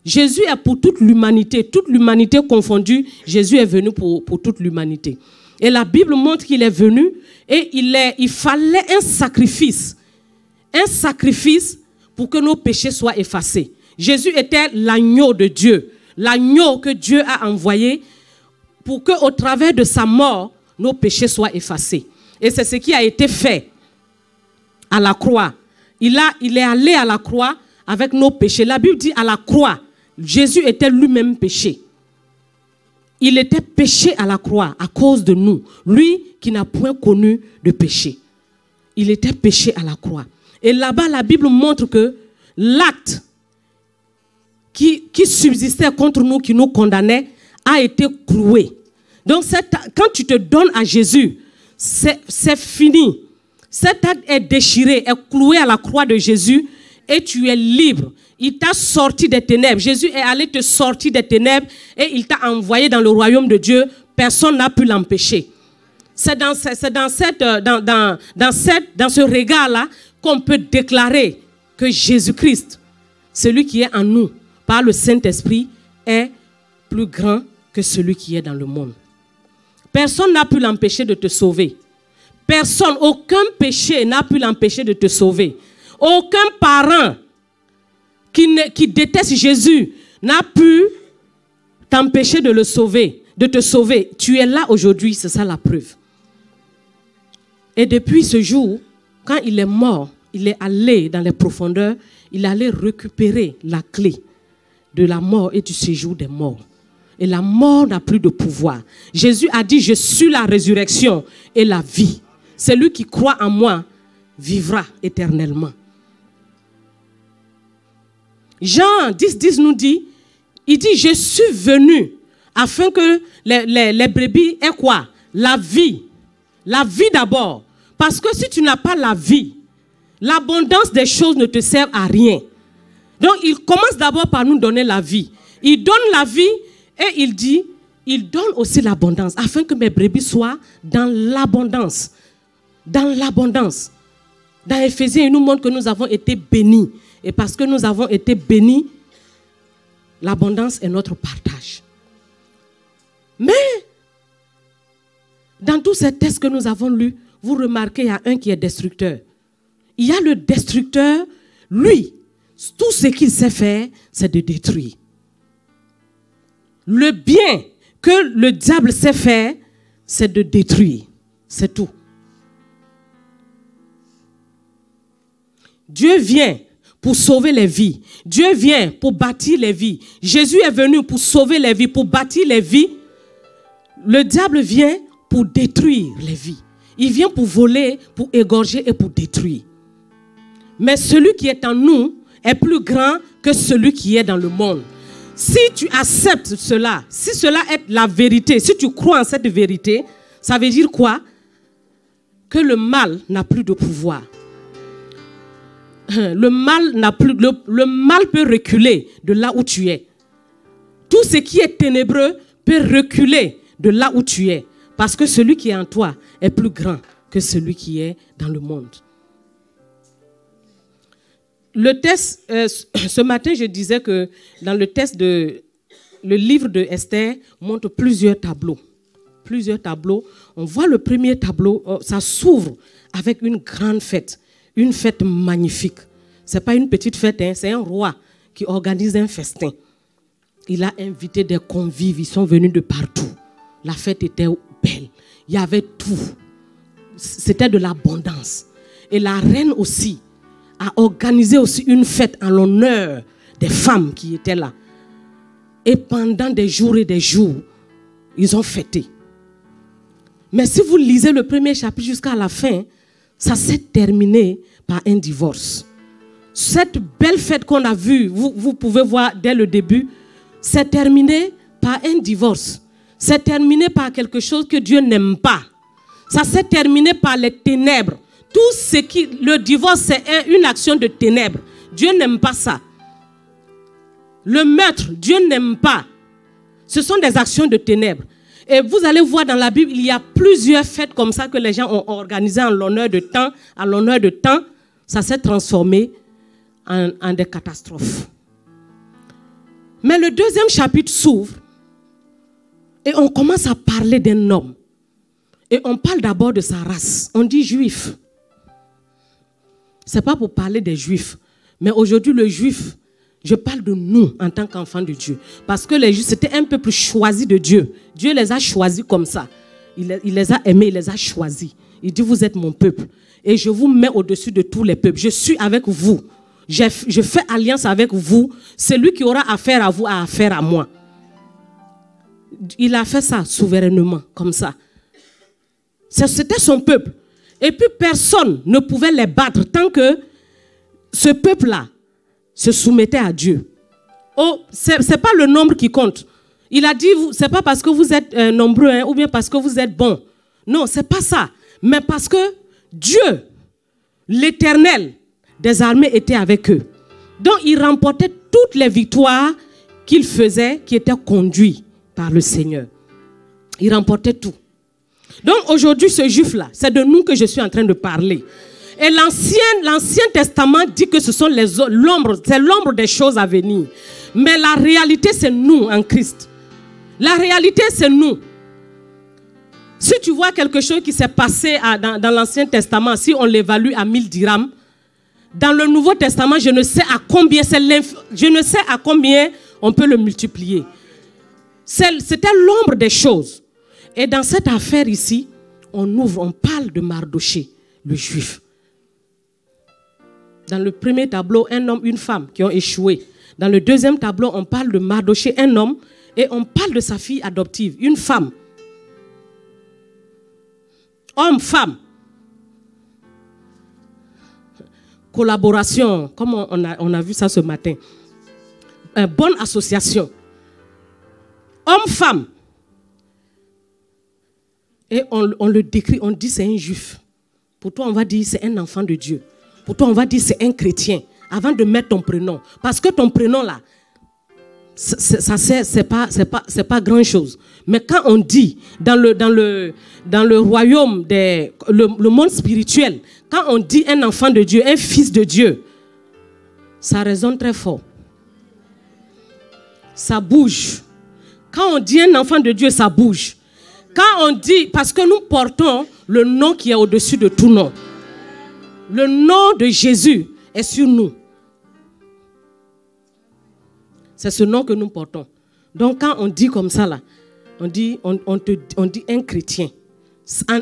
Jésus est pour toute l'humanité confondue. Jésus est venu pour toute l'humanité. Et la Bible montre qu'il est venu et il fallait un sacrifice pour que nos péchés soient effacés. Jésus était l'agneau de Dieu, l'agneau que Dieu a envoyé pour qu'au travers de sa mort, nos péchés soient effacés. Et c'est ce qui a été fait à la croix. Il est allé à la croix avec nos péchés. La Bible dit à la croix, Jésus était lui-même péché. Il était péché à la croix à cause de nous. Lui qui n'a point connu de péché. Il était péché à la croix. Et là-bas, la Bible montre que l'acte qui subsistait contre nous, qui nous condamnait, a été cloué. Donc, quand tu te donnes à Jésus, c'est fini. Cet acte est déchiré, est cloué à la croix de Jésus et tu es libre. Il t'a sorti des ténèbres. Jésus est allé te sortir des ténèbres et il t'a envoyé dans le royaume de Dieu. Personne n'a pu l'empêcher. C'est dans ce regard-là qu'on peut déclarer que Jésus-Christ, celui qui est en nous, par le Saint-Esprit, est plus grand que celui qui est dans le monde. Personne n'a pu l'empêcher de te sauver. Personne, aucun péché n'a pu l'empêcher de te sauver. Aucun parent qui déteste Jésus n'a pu t'empêcher de le sauver, de te sauver. Tu es là aujourd'hui, c'est ça la preuve. Et depuis ce jour, quand il est mort, il est allé dans les profondeurs, il allait récupérer la clé de la mort et du séjour des morts. Et la mort n'a plus de pouvoir. Jésus a dit, je suis la résurrection et la vie. Celui qui croit en moi vivra éternellement. Jean 10,10 nous dit, il dit, je suis venu afin que les brebis aient quoi? La vie. La vie d'abord. Parce que si tu n'as pas la vie, l'abondance des choses ne te sert à rien. Donc il commence d'abord par nous donner la vie. Il donne la vie et il dit, il donne aussi l'abondance afin que mes brebis soient dans l'abondance. Dans l'abondance. Dans Éphésiens, il nous montre que nous avons été bénis. Et parce que nous avons été bénis, l'abondance est notre partage. Mais, dans tous ces textes que nous avons lus, vous remarquez, il y a un qui est destructeur. Il y a le destructeur, lui, tout ce qu'il sait faire, c'est de détruire. Le bien que le diable sait faire, c'est de détruire. C'est tout. Dieu vient pour sauver les vies. Dieu vient pour bâtir les vies. Jésus est venu pour sauver les vies, pour bâtir les vies. Le diable vient pour détruire les vies. Il vient pour voler, pour égorger et pour détruire. Mais celui qui est en nous est plus grand que celui qui est dans le monde. Si tu acceptes cela, si cela est la vérité, si tu crois en cette vérité, ça veut dire quoi? Que le mal n'a plus de pouvoir. Le mal peut reculer de là où tu es. Tout ce qui est ténébreux peut reculer de là où tu es. Parce que celui qui est en toi est plus grand que celui qui est dans le monde. Le texte, ce matin, je disais que dans le texte le livre de Esther montre plusieurs tableaux. Plusieurs tableaux. On voit le premier tableau, ça s'ouvre avec une grande fête. Une fête magnifique. Ce n'est pas une petite fête, hein, c'est un roi qui organise un festin. Il a invité des convives, ils sont venus de partout. La fête était belle. Il y avait tout. C'était de l'abondance. Et la reine aussi a organisé aussi une fête en l'honneur des femmes qui étaient là. Et pendant des jours et des jours, ils ont fêté. Mais si vous lisez le premier chapitre jusqu'à la fin, ça s'est terminé par un divorce. Cette belle fête qu'on a vue, vous pouvez voir dès le début, c'est terminé par un divorce. C'est terminé par quelque chose que Dieu n'aime pas. Ça s'est terminé par les ténèbres. Tout ce qui... Le divorce, c'est une action de ténèbres. Dieu n'aime pas ça. Le meurtre, Dieu n'aime pas. Ce sont des actions de ténèbres. Et vous allez voir dans la Bible, il y a plusieurs fêtes comme ça que les gens ont organisées en l'honneur de temps. En l'honneur de temps, ça s'est transformé en des catastrophes. Mais le deuxième chapitre s'ouvre et on commence à parler d'un homme. Et on parle d'abord de sa race. On dit juif. Ce n'est pas pour parler des juifs. Mais aujourd'hui, le juif, je parle de nous en tant qu'enfants de Dieu. Parce que les juifs, c'était un peuple choisi de Dieu. Dieu les a choisis comme ça. Il les a aimés, il les a choisis. Il dit, vous êtes mon peuple. Et je vous mets au-dessus de tous les peuples. Je suis avec vous. Je fais alliance avec vous. Celui qui aura affaire à vous a affaire à moi. Il a fait ça souverainement, comme ça. C'était son peuple. Et puis personne ne pouvait les battre tant que ce peuple-là se soumettait à Dieu. Oh, ce n'est pas le nombre qui compte. Il a dit, ce n'est pas parce que vous êtes nombreux, hein, ou bien parce que vous êtes bons. Non, ce n'est pas ça. Mais parce que Dieu, l'Éternel des armées, était avec eux. Donc, il remportait toutes les victoires qu'il faisait, qui étaient conduites par le Seigneur. Il remportait tout. Donc, aujourd'hui, ce juif-là, c'est de nous que je suis en train de parler. Et l'Ancien Testament dit que ce sont l'ombre, c'est l'ombre des choses à venir. Mais la réalité, c'est nous en Christ. La réalité, c'est nous. Si tu vois quelque chose qui s'est passé dans l'Ancien Testament, si on l'évalue à 1000 dirhams, dans le Nouveau Testament, je ne sais à combien on peut le multiplier. C'était l'ombre des choses. Et dans cette affaire ici, on parle de Mardoché, le juif. Dans le premier tableau, un homme, une femme qui ont échoué. Dans le deuxième tableau, on parle de Mardoché, un homme, et on parle de sa fille adoptive, une femme. Homme, femme. Collaboration, comme on a vu ça ce matin. Bonne association. Homme, femme. Et on le décrit, on dit c'est un juif. Pour toi, on va dire c'est un enfant de Dieu. Pour toi, on va dire c'est un chrétien. Avant de mettre ton prénom. Parce que ton prénom là, c'est pas grand chose. Mais quand on dit dans le royaume, le monde spirituel, quand on dit un enfant de Dieu, un fils de Dieu, ça résonne très fort. Ça bouge. Quand on dit un enfant de Dieu, ça bouge. Quand on dit, parce que nous portons le nom qui est au-dessus de tout nom. Le nom de Jésus est sur nous. C'est ce nom que nous portons. Donc quand on dit comme ça, là, on dit un chrétien.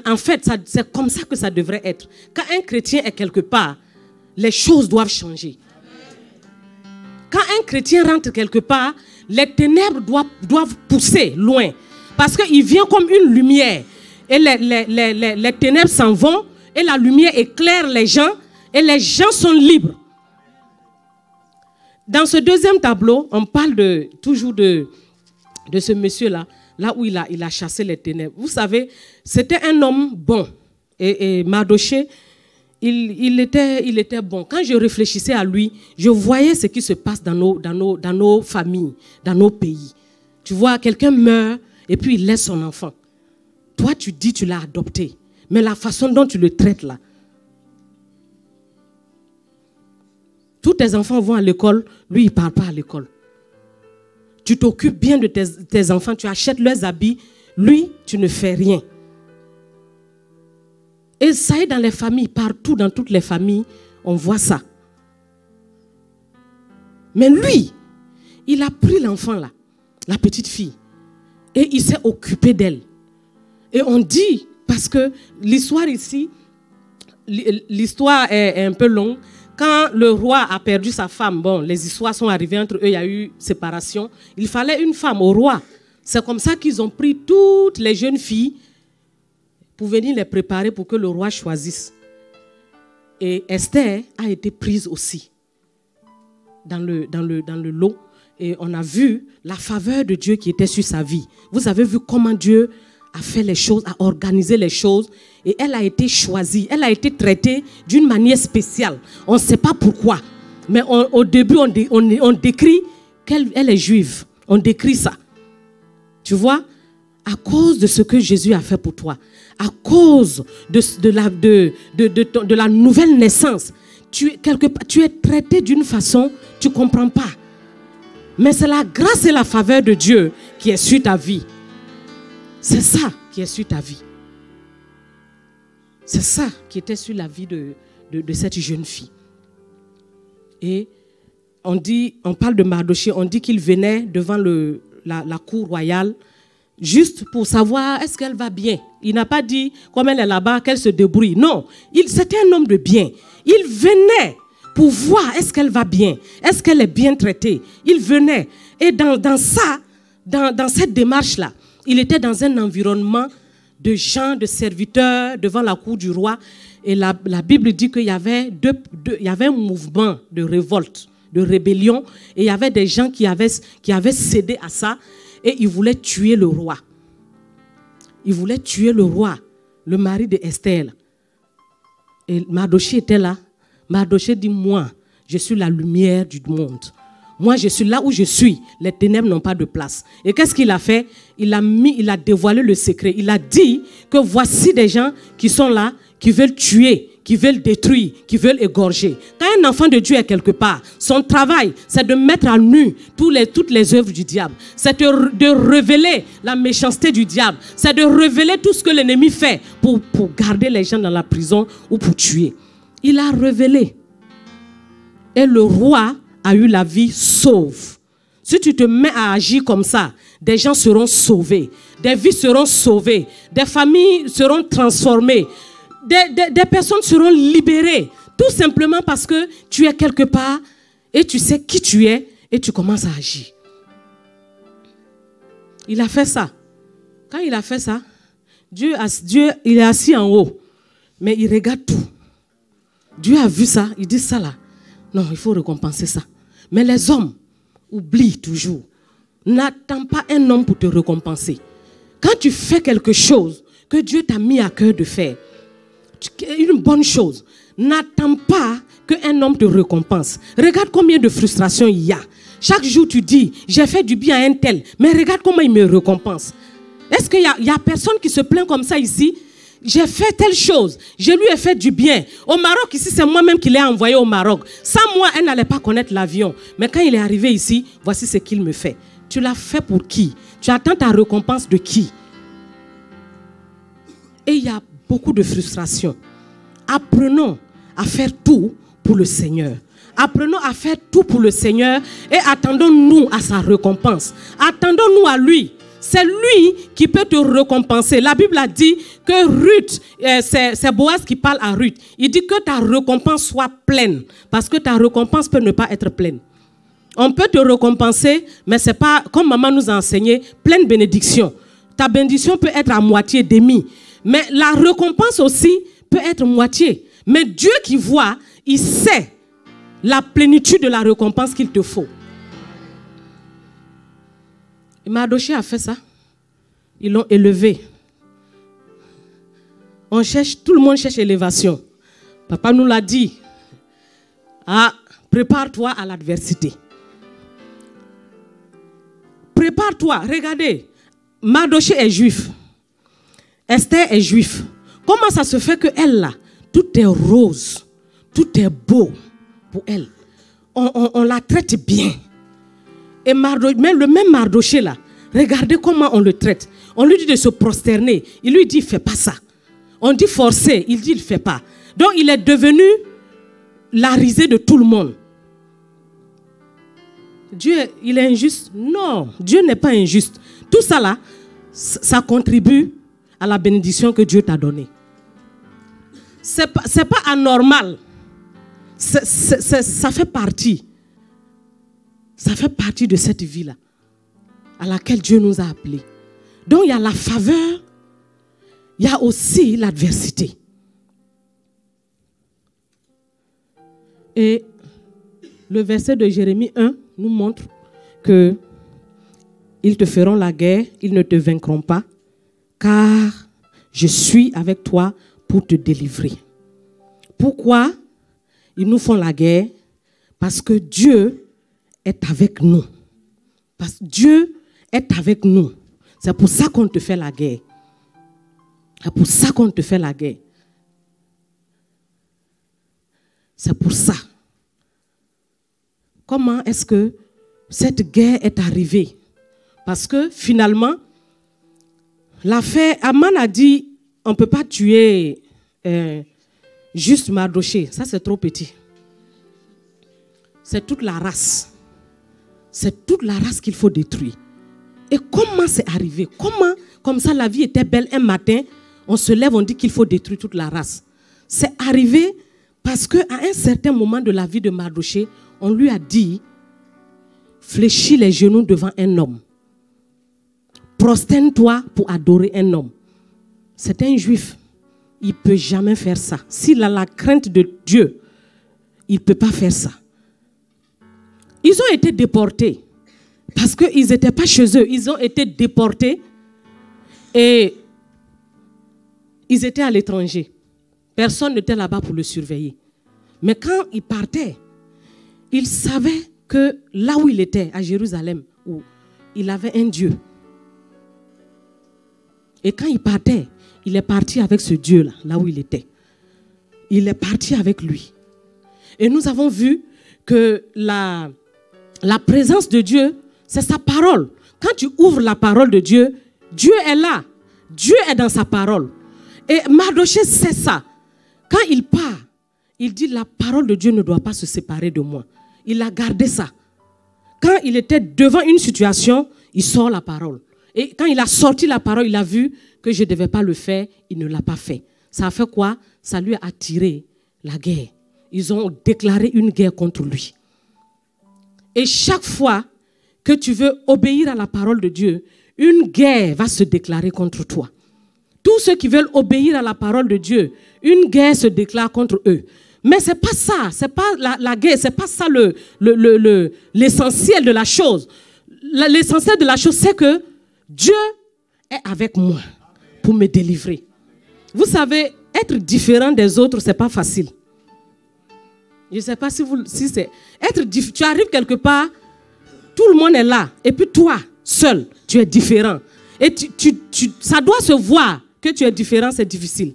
En fait, c'est comme ça que ça devrait être. Quand un chrétien est quelque part, les choses doivent changer. Quand un chrétien rentre quelque part, les ténèbres doivent pousser loin. Parce qu'il vient comme une lumière. Et les ténèbres s'en vont. Et la lumière éclaire les gens. Et les gens sont libres. Dans ce deuxième tableau, on parle toujours de ce monsieur-là. Là où il a chassé les ténèbres. Vous savez, c'était un homme bon. Et Mardoché, il était bon. Quand je réfléchissais à lui, je voyais ce qui se passe dans nos familles, dans nos pays. Tu vois, quelqu'un meurt et puis il laisse son enfant. Toi, tu dis tu l'as adopté. Mais la façon dont tu le traites là. Tous tes enfants vont à l'école, lui, il ne part pas à l'école. Tu t'occupes bien de tes enfants, tu achètes leurs habits, lui, tu ne fais rien. Et ça est dans les familles, partout dans toutes les familles, on voit ça. Mais lui, il a pris l'enfant là, la petite fille, et il s'est occupé d'elle. Et on dit, parce que l'histoire ici, l'histoire est un peu longue. Quand le roi a perdu sa femme, bon, les histoires sont arrivées entre eux, il y a eu séparation. Il fallait une femme au roi. C'est comme ça qu'ils ont pris toutes les jeunes filles pour venir les préparer pour que le roi choisisse. Et Esther a été prise aussi dans le lot. Et on a vu la faveur de Dieu qui était sur sa vie. Vous avez vu comment Dieu a fait les choses, a organisé les choses. Et elle a été choisie, elle a été traitée d'une manière spéciale. On ne sait pas pourquoi. Mais au début, on décrit qu'elle est juive. On décrit ça. Tu vois, à cause de ce que Jésus a fait pour toi, à cause de la nouvelle naissance, tu es traité d'une façon, tu ne comprends pas. Mais c'est la grâce et la faveur de Dieu qui est sur ta vie. C'est ça qui est sur ta vie. C'est ça qui était sur la vie de cette jeune fille. Et on parle de Mardoché, on dit qu'il venait devant la cour royale juste pour savoir est-ce qu'elle va bien. Il n'a pas dit, comme elle est là-bas, qu'elle se débrouille. Non, c'était un homme de bien. Il venait pour voir est-ce qu'elle va bien, est-ce qu'elle est bien traitée. Il venait. Et dans cette démarche-là, il était dans un environnement de gens, de serviteurs devant la cour du roi. Et la Bible dit qu'il y avait un mouvement de révolte, de rébellion. Et il y avait des gens qui avaient cédé à ça. Et ils voulaient tuer le roi. Ils voulaient tuer le roi, le mari de Esther. Et Mardoché était là. Mardoché dit, moi, je suis la lumière du monde. Moi, je suis là où je suis. Les ténèbres n'ont pas de place. Et qu'est-ce qu'il a fait? Il a dévoilé le secret. Il a dit que voici des gens qui sont là, qui veulent tuer, qui veulent détruire, qui veulent égorger. Quand un enfant de Dieu est quelque part, son travail, c'est de mettre à nu toutes les œuvres du diable. C'est de révéler la méchanceté du diable. C'est de révéler tout ce que l'ennemi fait pour garder les gens dans la prison ou pour tuer. Il a révélé. Et le roi a eu la vie sauve. Si tu te mets à agir comme ça, des gens seront sauvés, des vies seront sauvées, des familles seront transformées, des personnes seront libérées, tout simplement parce que tu es quelque part et tu sais qui tu es et tu commences à agir. Il a fait ça. Quand il a fait ça, Dieu, il est assis en haut, mais il regarde tout. Dieu a vu ça, il dit ça là. Non, il faut récompenser ça. Mais les hommes oublient toujours. N'attends pas un homme pour te récompenser. Quand tu fais quelque chose que Dieu t'a mis à cœur de faire, une bonne chose, n'attends pas qu'un homme te récompense. Regarde combien de frustrations il y a. Chaque jour tu dis, j'ai fait du bien à un tel, mais regarde comment il me récompense. Est-ce qu'il y a personne qui se plaint comme ça ici? J'ai fait telle chose, je lui ai fait du bien. Au Maroc, ici, c'est moi-même qui l'ai envoyé au Maroc. Sans moi, elle n'allait pas connaître l'avion. Mais quand il est arrivé ici, voici ce qu'il me fait. Tu l'as fait pour qui? Tu attends ta récompense de qui? Et il y a beaucoup de frustration. Apprenons à faire tout pour le Seigneur. Apprenons à faire tout pour le Seigneur et attendons-nous à sa récompense. Attendons-nous à lui. C'est lui qui peut te récompenser. La Bible a dit que Ruth, c'est Boaz qui parle à Ruth. Il dit que ta récompense soit pleine. Parce que ta récompense peut ne pas être pleine. On peut te récompenser, mais ce n'est pas, comme maman nous a enseigné, pleine bénédiction. Ta bénédiction peut être à moitié, demi. Mais la récompense aussi peut être moitié. Mais Dieu qui voit, il sait la plénitude de la récompense qu'il te faut. Mardochée a fait ça. Ils l'ont élevé. Tout le monde cherche élévation. Papa nous l'a dit. Ah, prépare-toi à l'adversité. Prépare-toi. Regardez, Mardochée est juif. Esther est juif. Comment ça se fait que elle là, tout est rose, tout est beau pour elle. On la traite bien. Et mais le même Mardochée là, regardez comment on le traite. On lui dit de se prosterner. Il lui dit, fais pas ça. On dit forcer. Il dit, il ne fait pas. Donc il est devenu la risée de tout le monde. Dieu, il est injuste? Non, Dieu n'est pas injuste. Tout ça là, ça contribue à la bénédiction que Dieu t'a donnée. C'est pas anormal. Ça fait partie. Ça fait partie de cette vie-là à laquelle Dieu nous a appelés. Donc il y a la faveur, il y a aussi l'adversité. Et le verset de Jérémie 1 nous montre que ils te feront la guerre, ils ne te vaincront pas, car je suis avec toi pour te délivrer. Pourquoi ils nous font la guerre? Parce que Dieu est avec nous. Parce que Dieu est avec nous. C'est pour ça qu'on te fait la guerre. C'est pour ça qu'on te fait la guerre. C'est pour ça. Comment est-ce que cette guerre est arrivée? Parce que finalement, l'affaire, Aman a dit, on ne peut pas tuer juste Mardochée. Ça, c'est trop petit. C'est toute la race. C'est toute la race qu'il faut détruire. Et comment c'est arrivé? Comment, comme ça, la vie était belle un matin, on se lève, on dit qu'il faut détruire toute la race. C'est arrivé parce qu'à un certain moment de la vie de Mardochée, on lui a dit, fléchis les genoux devant un homme. Prosterne-toi pour adorer un homme. C'est un juif. Il ne peut jamais faire ça. S'il a la crainte de Dieu, il ne peut pas faire ça. Ils ont été déportés parce qu'ils n'étaient pas chez eux. Ils ont été déportés et ils étaient à l'étranger. Personne n'était là-bas pour le surveiller. Mais quand ils partaient, il savait que là où il était, à Jérusalem, où il avait un Dieu. Et quand il partait, il est parti avec ce Dieu-là, là où il était. Il est parti avec lui. Et nous avons vu que la présence de Dieu, c'est sa parole. Quand tu ouvres la parole de Dieu, Dieu est là. Dieu est dans sa parole. Et Mardochée sait ça. Quand il part, il dit la parole de Dieu ne doit pas se séparer de moi. Il a gardé ça. Quand il était devant une situation, il sort la parole. Et quand il a sorti la parole, il a vu que je ne devais pas le faire, il ne l'a pas fait. Ça a fait quoi? Ça lui a attiré la guerre. Ils ont déclaré une guerre contre lui. Et chaque fois que tu veux obéir à la parole de Dieu, une guerre va se déclarer contre toi. Tous ceux qui veulent obéir à la parole de Dieu, une guerre se déclare contre eux. Mais ce n'est pas ça, ce n'est pas la guerre, ce n'est pas ça l'essentiel de la chose. L'essentiel de la chose, c'est que Dieu est avec moi pour me délivrer. Vous savez, être différent des autres, ce n'est pas facile. Je ne sais pas si c'est... Tu arrives quelque part, tout le monde est là, et puis toi, seul, tu es différent. Et ça doit se voir que tu es différent, c'est difficile.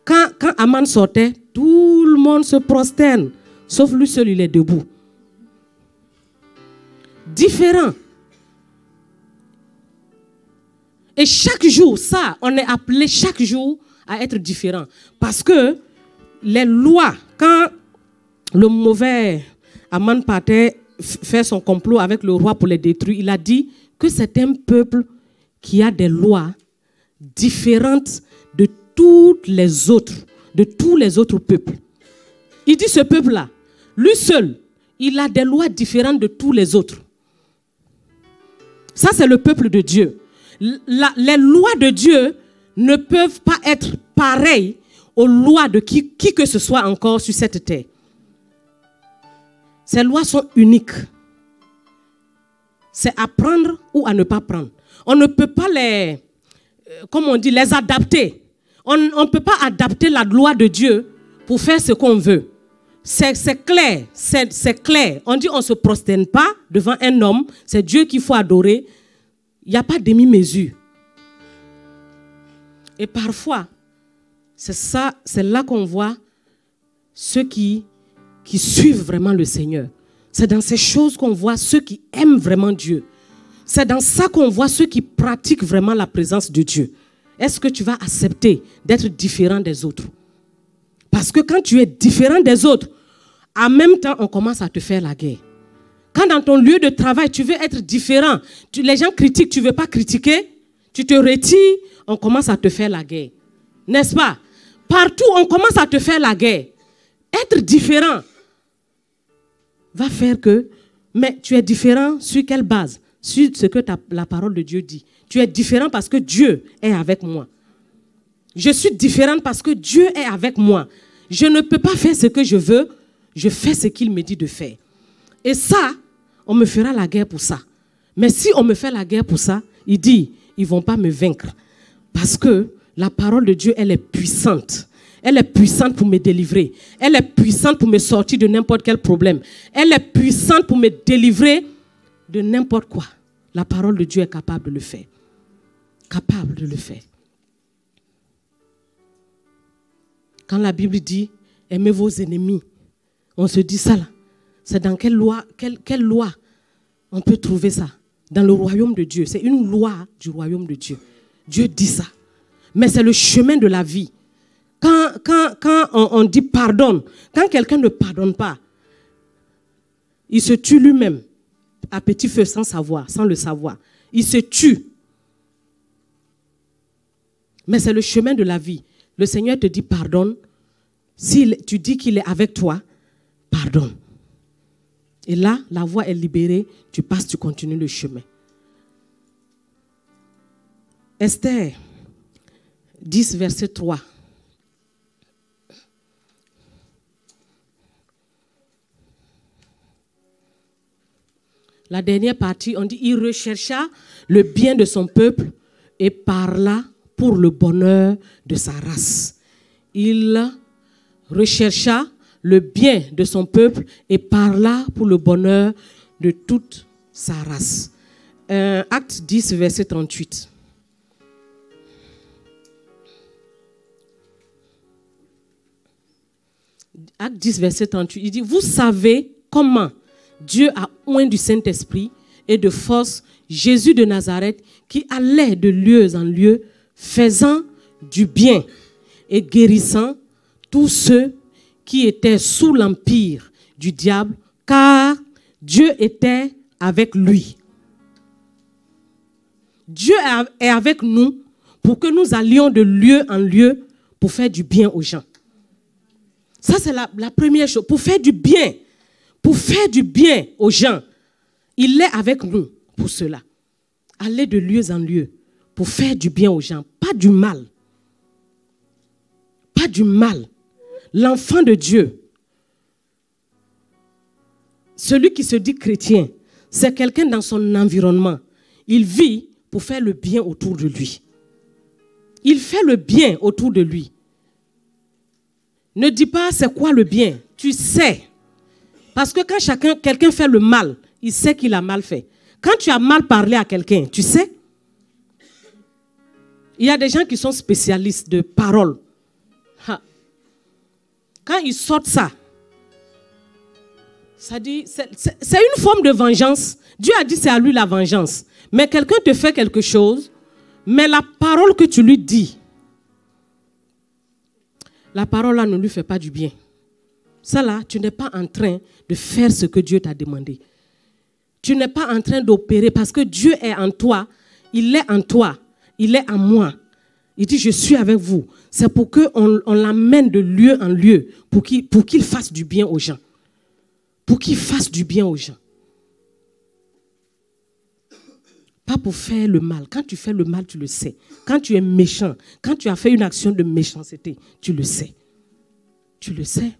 Quand Aman sortait, tout le monde se prosterne, sauf lui seul, il est debout. Différent. Et chaque jour, ça, on est appelé chaque jour à être différent. Parce que les lois, quand le mauvais Aman partait faire son complot avec le roi pour les détruire, il a dit que c'est un peuple qui a des lois différentes de tous les autres peuples. Il dit ce peuple-là, lui seul, il a des lois différentes de tous les autres. Ça, c'est le peuple de Dieu. Les lois de Dieu ne peuvent pas être pareilles aux lois de qui que ce soit encore sur cette terre. Ces lois sont uniques. C'est à prendre ou à ne pas prendre. On ne peut pas les adapter. On ne peut pas adapter la loi de Dieu pour faire ce qu'on veut. C'est clair, c'est clair. On dit on ne se prosterne pas devant un homme, c'est Dieu qu'il faut adorer. Il n'y a pas demi-mesure. Et parfois, c'est là qu'on voit ceux qui suivent vraiment le Seigneur. C'est dans ces choses qu'on voit ceux qui aiment vraiment Dieu. C'est dans ça qu'on voit ceux qui pratiquent vraiment la présence de Dieu. Est-ce que tu vas accepter d'être différent des autres? Parce que quand tu es différent des autres, en même temps, on commence à te faire la guerre. Quand dans ton lieu de travail, tu veux être différent, les gens critiquent, tu ne veux pas critiquer, tu te retires, on commence à te faire la guerre. N'est-ce pas? Partout, on commence à te faire la guerre. Être différent va faire que... Mais tu es différent sur quelle base? Sur ce que la parole de Dieu dit. Tu es différent parce que Dieu est avec moi. Je suis différente parce que Dieu est avec moi. Je ne peux pas faire ce que je veux. Je fais ce qu'il me dit de faire. Et ça, on me fera la guerre pour ça. Mais si on me fait la guerre pour ça, il dit, ils ne vont pas me vaincre. Parce que la parole de Dieu, elle est puissante. Elle est puissante pour me délivrer. Elle est puissante pour me sortir de n'importe quel problème. Elle est puissante pour me délivrer de n'importe quoi. La parole de Dieu est capable de le faire. Capable de le faire. Quand la Bible dit, aimez vos ennemis, on se dit ça là. C'est dans quelle loi on peut trouver ça? Dans le royaume de Dieu. C'est une loi du royaume de Dieu. Dieu dit ça. Mais c'est le chemin de la vie. Quand on dit pardonne, quand quelqu'un ne pardonne pas, il se tue lui-même à petit feu sans savoir, sans le savoir. Il se tue. Mais c'est le chemin de la vie. Le Seigneur te dit pardonne. Si tu dis qu'il est avec toi, pardonne. Et là, la voie est libérée. Tu passes, tu continues le chemin. Esther 10, verset 3. La dernière partie, on dit, il rechercha le bien de son peuple et parla pour le bonheur de sa race. Il rechercha le bien de son peuple et parla pour le bonheur de toute sa race. Acte 10, verset 38. Acte 10, verset 38, il dit, vous savez comment Dieu a oint du Saint-Esprit et de force Jésus de Nazareth qui allait de lieu en lieu, faisant du bien et guérissant tous ceux qui étaient sous l'empire du diable, car Dieu était avec lui. Dieu est avec nous pour que nous allions de lieu en lieu pour faire du bien aux gens. Ça, c'est la première chose. Pour faire du bien aux gens, il est avec nous pour cela. Aller de lieu en lieu pour faire du bien aux gens, pas du mal. Pas du mal. L'enfant de Dieu, celui qui se dit chrétien, c'est quelqu'un dans son environnement. Il vit pour faire le bien autour de lui. Il fait le bien autour de lui. Ne dis pas c'est quoi le bien. Tu sais. Parce que quand quelqu'un fait le mal, il sait qu'il a mal fait. Quand tu as mal parlé à quelqu'un, tu sais. Il y a des gens qui sont spécialistes de parole. Quand ils sortent ça dit, c'est une forme de vengeance. Dieu a dit c'est à lui la vengeance. Mais quelqu'un te fait quelque chose, mais la parole que tu lui dis, la parole là ne lui fait pas du bien. Ça là, tu n'es pas en train de faire ce que Dieu t'a demandé. Tu n'es pas en train d'opérer parce que Dieu est en toi. Il est en toi. Il est en moi. Il dit, je suis avec vous. C'est pour qu'on l'amène de lieu en lieu, pour qu'il fasse du bien aux gens. Pour qu'il fasse du bien aux gens. Pas pour faire le mal. Quand tu fais le mal, tu le sais. Quand tu es méchant, quand tu as fait une action de méchanceté, tu le sais. Tu le sais.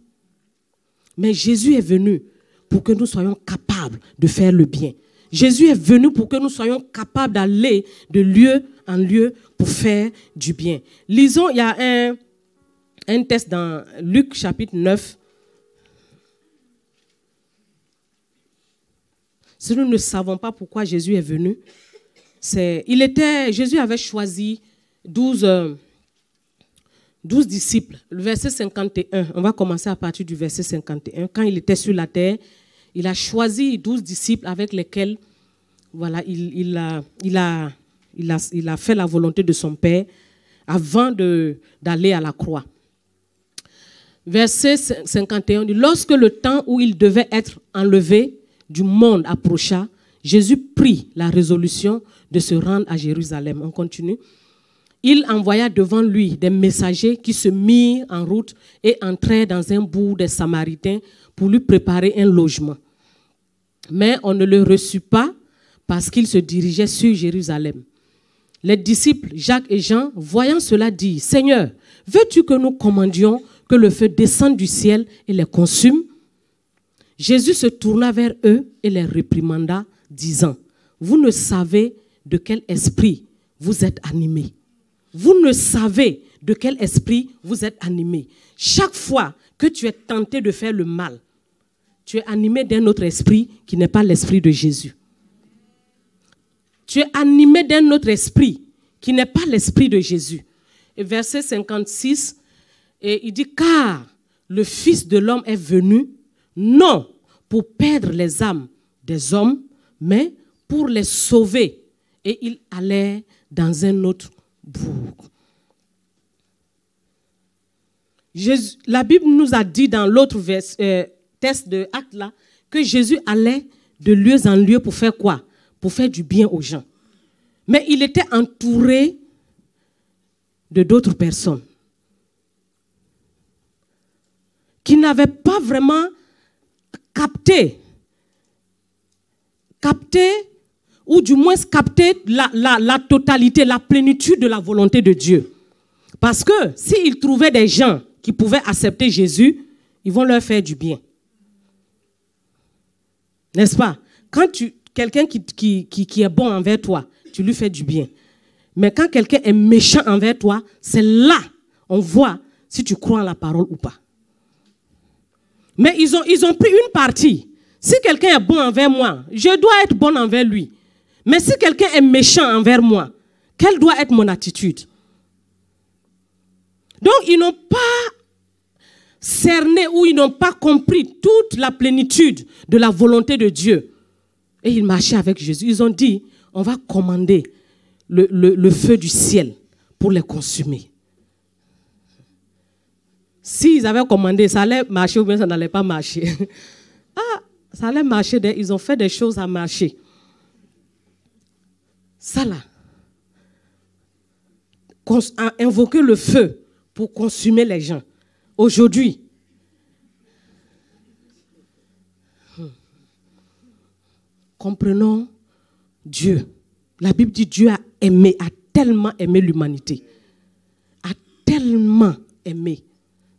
Mais Jésus est venu pour que nous soyons capables de faire le bien. Jésus est venu pour que nous soyons capables d'aller de lieu en lieu pour faire du bien. Lisons, il y a un texte dans Luc chapitre 9. Si nous ne savons pas pourquoi Jésus est venu, Jésus avait choisi 12 disciples. Le verset 51, on va commencer à partir du verset 51. Quand il était sur la terre, il a choisi 12 disciples avec lesquels voilà, il a fait la volonté de son Père avant d'aller à la croix. Verset 51 dit, lorsque le temps où il devait être enlevé du monde approcha, Jésus prit la résolution de se rendre à Jérusalem. On continue. Il envoya devant lui des messagers qui se mirent en route et entrèrent dans un bourg des Samaritains pour lui préparer un logement. Mais on ne le reçut pas parce qu'il se dirigeait sur Jérusalem. Les disciples, Jacques et Jean, voyant cela, dirent, « Seigneur, veux-tu que nous commandions que le feu descende du ciel et les consume ?» Jésus se tourna vers eux et les réprimanda, disant, « Vous ne savez de quel esprit vous êtes animés. Vous ne savez de quel esprit vous êtes animés. Chaque fois que tu es tenté de faire le mal, tu es animé d'un autre esprit qui n'est pas l'esprit de Jésus. Tu es animé d'un autre esprit qui n'est pas l'esprit de Jésus. » Et verset 56, et il dit, « Car le Fils de l'homme est venu, non pour perdre les âmes des hommes, mais pour les sauver. » Et il allait dans un autre bourg. La Bible nous a dit dans l'autre texte de Acte là, que Jésus allait de lieu en lieu pour faire quoi? Pour faire du bien aux gens. Mais il était entouré de d'autres personnes qui n'avaient pas vraiment capté ou du moins capté la totalité, la plénitude de la volonté de Dieu. Parce que s'ils trouvaient des gens qui pouvaient accepter Jésus, ils vont leur faire du bien. N'est-ce pas? Quand quelqu'un qui est bon envers toi, tu lui fais du bien. Mais quand quelqu'un est méchant envers toi, c'est là on voit si tu crois en la parole ou pas. Mais ils ont pris une partie. Si quelqu'un est bon envers moi, je dois être bon envers lui. Mais si quelqu'un est méchant envers moi, quelle doit être mon attitude? Donc, ils n'ont pas cerné ou ils n'ont pas compris toute la plénitude de la volonté de Dieu. Et ils marchaient avec Jésus. Ils ont dit, on va commander le feu du ciel pour les consumer. S'ils avaient commandé, ça allait marcher ou bien ça n'allait pas marcher. Ah, ça allait marcher. Ils ont fait des choses à marcher. Ça là. Invoquer le feu pour consumer les gens. Aujourd'hui, comprenons Dieu. La Bible dit Dieu a tellement aimé l'humanité. A tellement aimé.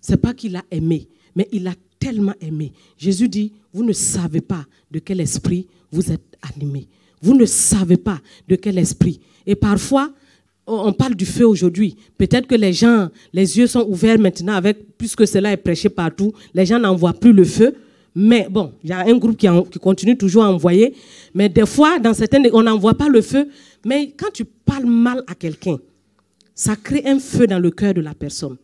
Ce n'est pas qu'il a aimé, mais il a tellement aimé. Jésus dit, vous ne savez pas de quel esprit vous êtes animés. Vous ne savez pas de quel esprit. Et parfois, on parle du feu aujourd'hui. Peut-être que les gens, les yeux sont ouverts maintenant, puisque cela est prêché partout. Les gens n'en voient plus le feu. Mais bon, il y a un groupe qui continue toujours à envoyer. Mais des fois, dans certaines, on n'en voit pas le feu. Mais quand tu parles mal à quelqu'un, ça crée un feu dans le cœur de la personne.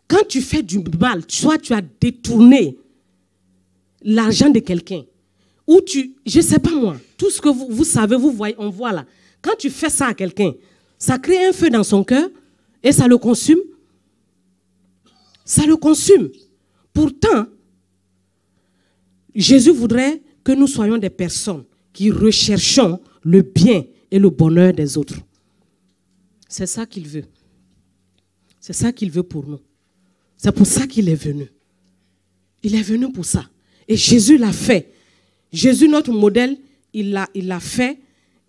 Quand tu fais du mal, soit tu as détourné l'argent de quelqu'un, ou je ne sais pas moi, tout ce que vous savez, vous voyez, on voit là. Quand tu fais ça à quelqu'un, ça crée un feu dans son cœur et ça le consume. Ça le consume. Pourtant, Jésus voudrait que nous soyons des personnes qui recherchons le bien et le bonheur des autres. C'est ça qu'il veut. C'est ça qu'il veut pour nous. C'est pour ça qu'il est venu. Il est venu pour ça. Et Jésus l'a fait. Jésus, notre modèle, il l'a fait.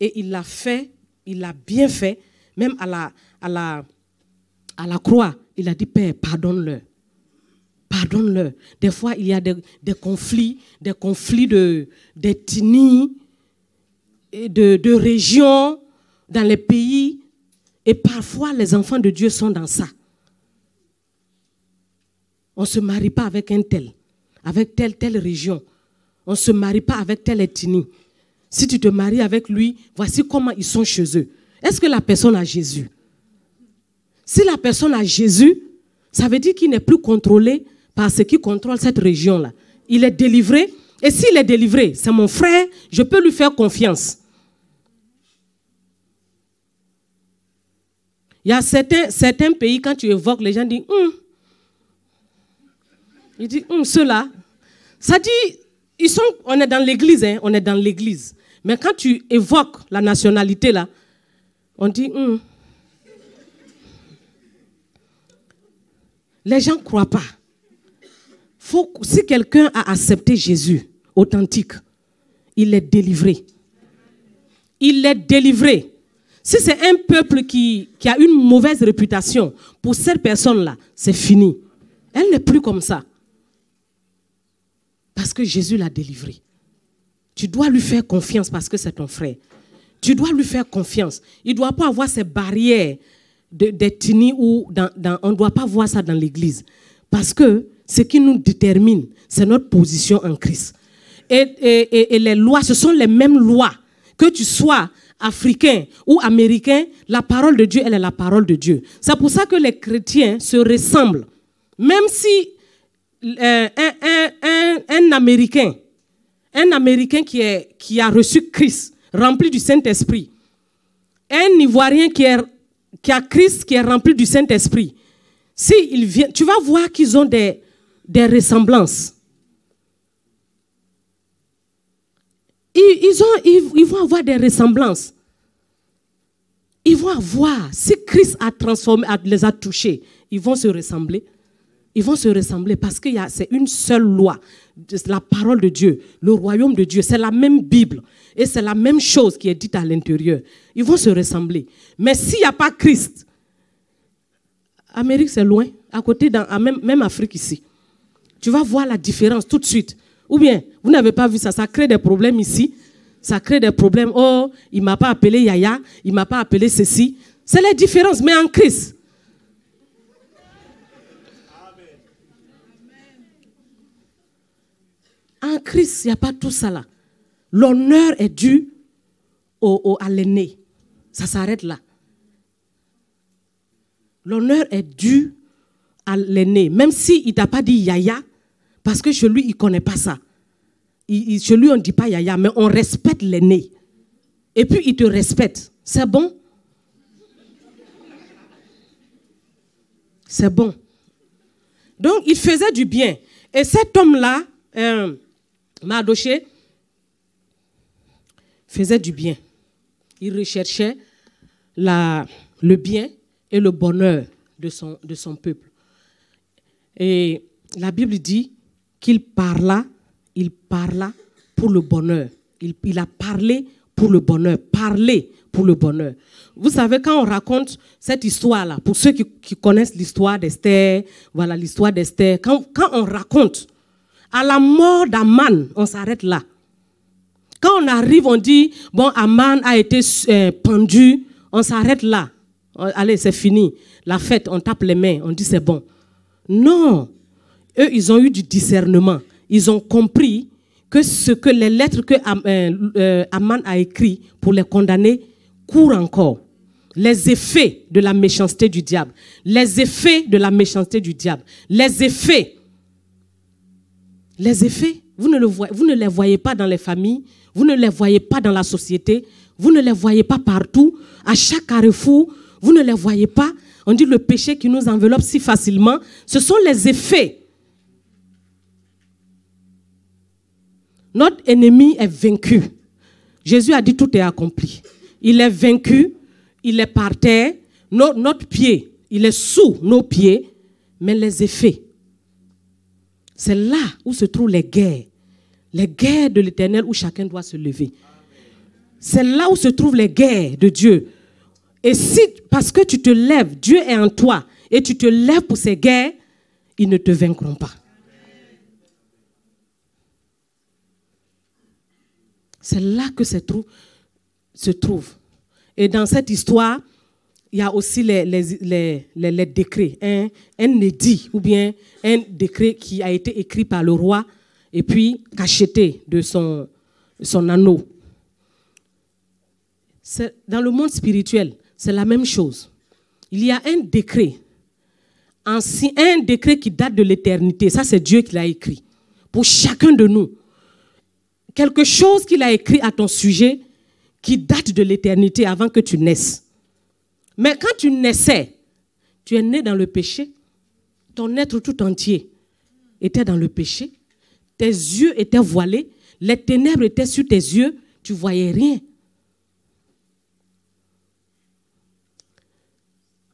Et il l'a fait, il l'a bien fait. Même à la croix, il a dit, Père, pardonne-leur. Pardonne-leur. Des fois, il y a des conflits d'ethnie, de régions, dans les pays. Et parfois, les enfants de Dieu sont dans ça. On ne se marie pas avec un tel, avec telle région. On ne se marie pas avec telle ethnie. Si tu te maries avec lui, voici comment ils sont chez eux. Est-ce que la personne a Jésus? Si la personne a Jésus, ça veut dire qu'il n'est plus contrôlé par ce qui contrôle cette région-là. Il est délivré. Et s'il est délivré, c'est mon frère, je peux lui faire confiance. Il y a certains pays, quand tu évoques, les gens disent ils disent ceux-là. Ça dit, on est dans l'église, hein, on est dans l'église. Mais quand tu évoques la nationalité, là, on dit Les gens ne croient pas. Si quelqu'un a accepté Jésus authentique, il est délivré. Il est délivré. Si c'est un peuple qui a une mauvaise réputation, pour cette personne-là, c'est fini. Elle n'est plus comme ça. Parce que Jésus l'a délivré. Tu dois lui faire confiance parce que c'est ton frère. Tu dois lui faire confiance. Il ne doit pas avoir ces barrières d'ethnie ou on ne doit pas voir ça dans l'église. Parce que ce qui nous détermine, c'est notre position en Christ. Et les lois, ce sont les mêmes lois. Que tu sois africain ou américain, la parole de Dieu, elle est la parole de Dieu. C'est pour ça que les chrétiens se ressemblent. Même si un Américain qui a reçu Christ, rempli du Saint-Esprit, un Ivoirien qui a Christ, qui est rempli du Saint-Esprit, s'il vient, tu vas voir qu'ils ont des ressemblances. Ils vont avoir des ressemblances. Ils vont avoir, si Christ a transformé, les a touchés, ils vont se ressembler. Ils vont se ressembler parce que c'est une seule loi, la parole de Dieu, le royaume de Dieu, c'est la même Bible et c'est la même chose qui est dite à l'intérieur. Ils vont se ressembler. Mais s'il n'y a pas Christ, Amérique c'est loin, à côté, même Afrique ici. Tu vas voir la différence tout de suite. Ou bien, vous n'avez pas vu ça, ça crée des problèmes ici. Ça crée des problèmes. Oh, il ne m'a pas appelé Yaya, il ne m'a pas appelé ceci. C'est la différence, mais en Christ. Christ, il n'y a pas tout ça là. L'honneur est dû à l'aîné. Ça s'arrête là. L'honneur est dû à l'aîné. Même s'il ne t'a pas dit yaya, parce que chez lui, il ne connaît pas ça. Chez lui, on ne dit pas yaya, mais on respecte l'aîné. Et puis, il te respecte. C'est bon? C'est bon. Donc, il faisait du bien. Et cet homme-là, Mardochée, faisait du bien. Il recherchait le bien et le bonheur de son peuple. Et la Bible dit qu'il parla pour le bonheur. Il a parlé pour le bonheur. Parler pour le bonheur. Vous savez, quand on raconte cette histoire-là, pour ceux qui connaissent l'histoire d'Esther, voilà l'histoire d'Esther, quand on raconte, à la mort d'Aman, on s'arrête là. Quand on arrive, on dit, bon, Aman a été pendu, on s'arrête là. Allez, c'est fini. La fête, on tape les mains, on dit c'est bon. Non. Eux, ils ont eu du discernement. Ils ont compris que les lettres que Aman a écrites pour les condamner courent encore. Les effets de la méchanceté du diable. Les effets de la méchanceté du diable. Les effets. Les effets, vous ne les voyez pas dans les familles, vous ne les voyez pas dans la société, vous ne les voyez pas partout, à chaque carrefour, vous ne les voyez pas. On dit le péché qui nous enveloppe si facilement, ce sont les effets. Notre ennemi est vaincu. Jésus a dit tout est accompli. Il est vaincu, il est par terre, notre pied, il est sous nos pieds, mais les effets, c'est là où se trouvent les guerres de l'Éternel où chacun doit se lever. C'est là où se trouvent les guerres de Dieu. Et si, parce que tu te lèves, Dieu est en toi, et tu te lèves pour ces guerres, ils ne te vaincront pas. C'est là que se trouve. Et dans cette histoire, il y a aussi les décrets. Un édit ou bien un décret qui a été écrit par le roi et puis cacheté de son anneau. Dans le monde spirituel, c'est la même chose. Il y a un décret, un décret qui date de l'éternité. Ça, c'est Dieu qui l'a écrit. Pour chacun de nous. Quelque chose qu'il a écrit à ton sujet qui date de l'éternité avant que tu naisses. Mais quand tu naissais, tu es né dans le péché. Ton être tout entier était dans le péché. Tes yeux étaient voilés. Les ténèbres étaient sur tes yeux. Tu ne voyais rien.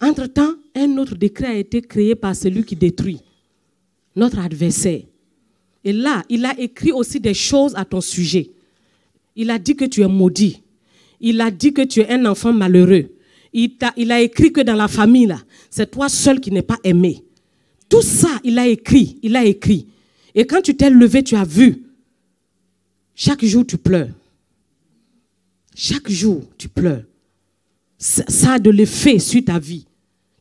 Entre-temps, un autre décret a été créé par celui qui détruit, notre adversaire. Et là, il a écrit aussi des choses à ton sujet. Il a dit que tu es maudit. Il a dit que tu es un enfant malheureux. Il a écrit que dans la famille, là, c'est toi seul qui n'es pas aimé. Tout ça, il a écrit. Et quand tu t'es levé, tu as vu. Chaque jour, tu pleures. Chaque jour, tu pleures. Ça a de l'effet sur ta vie.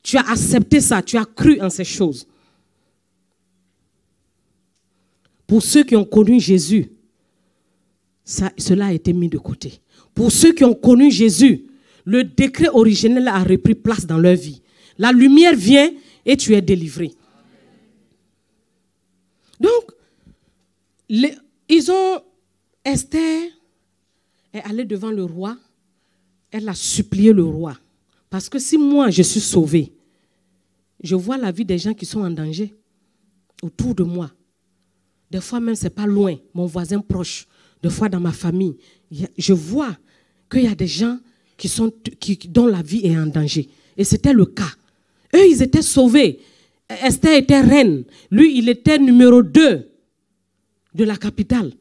Tu as accepté ça, tu as cru en ces choses. Pour ceux qui ont connu Jésus, cela a été mis de côté. Pour ceux qui ont connu Jésus, le décret originel a repris place dans leur vie. La lumière vient et tu es délivré. Donc, Esther est allée devant le roi. Elle a supplié le roi. Parce que si moi, je suis sauvée, je vois la vie des gens qui sont en danger autour de moi. Des fois même, ce n'est pas loin, mon voisin proche. Des fois, dans ma famille, je vois qu'il y a des gens dont la vie est en danger. Et c'était le cas. Eux, ils étaient sauvés. Esther était reine. Lui, il était numéro 2 de la capitale.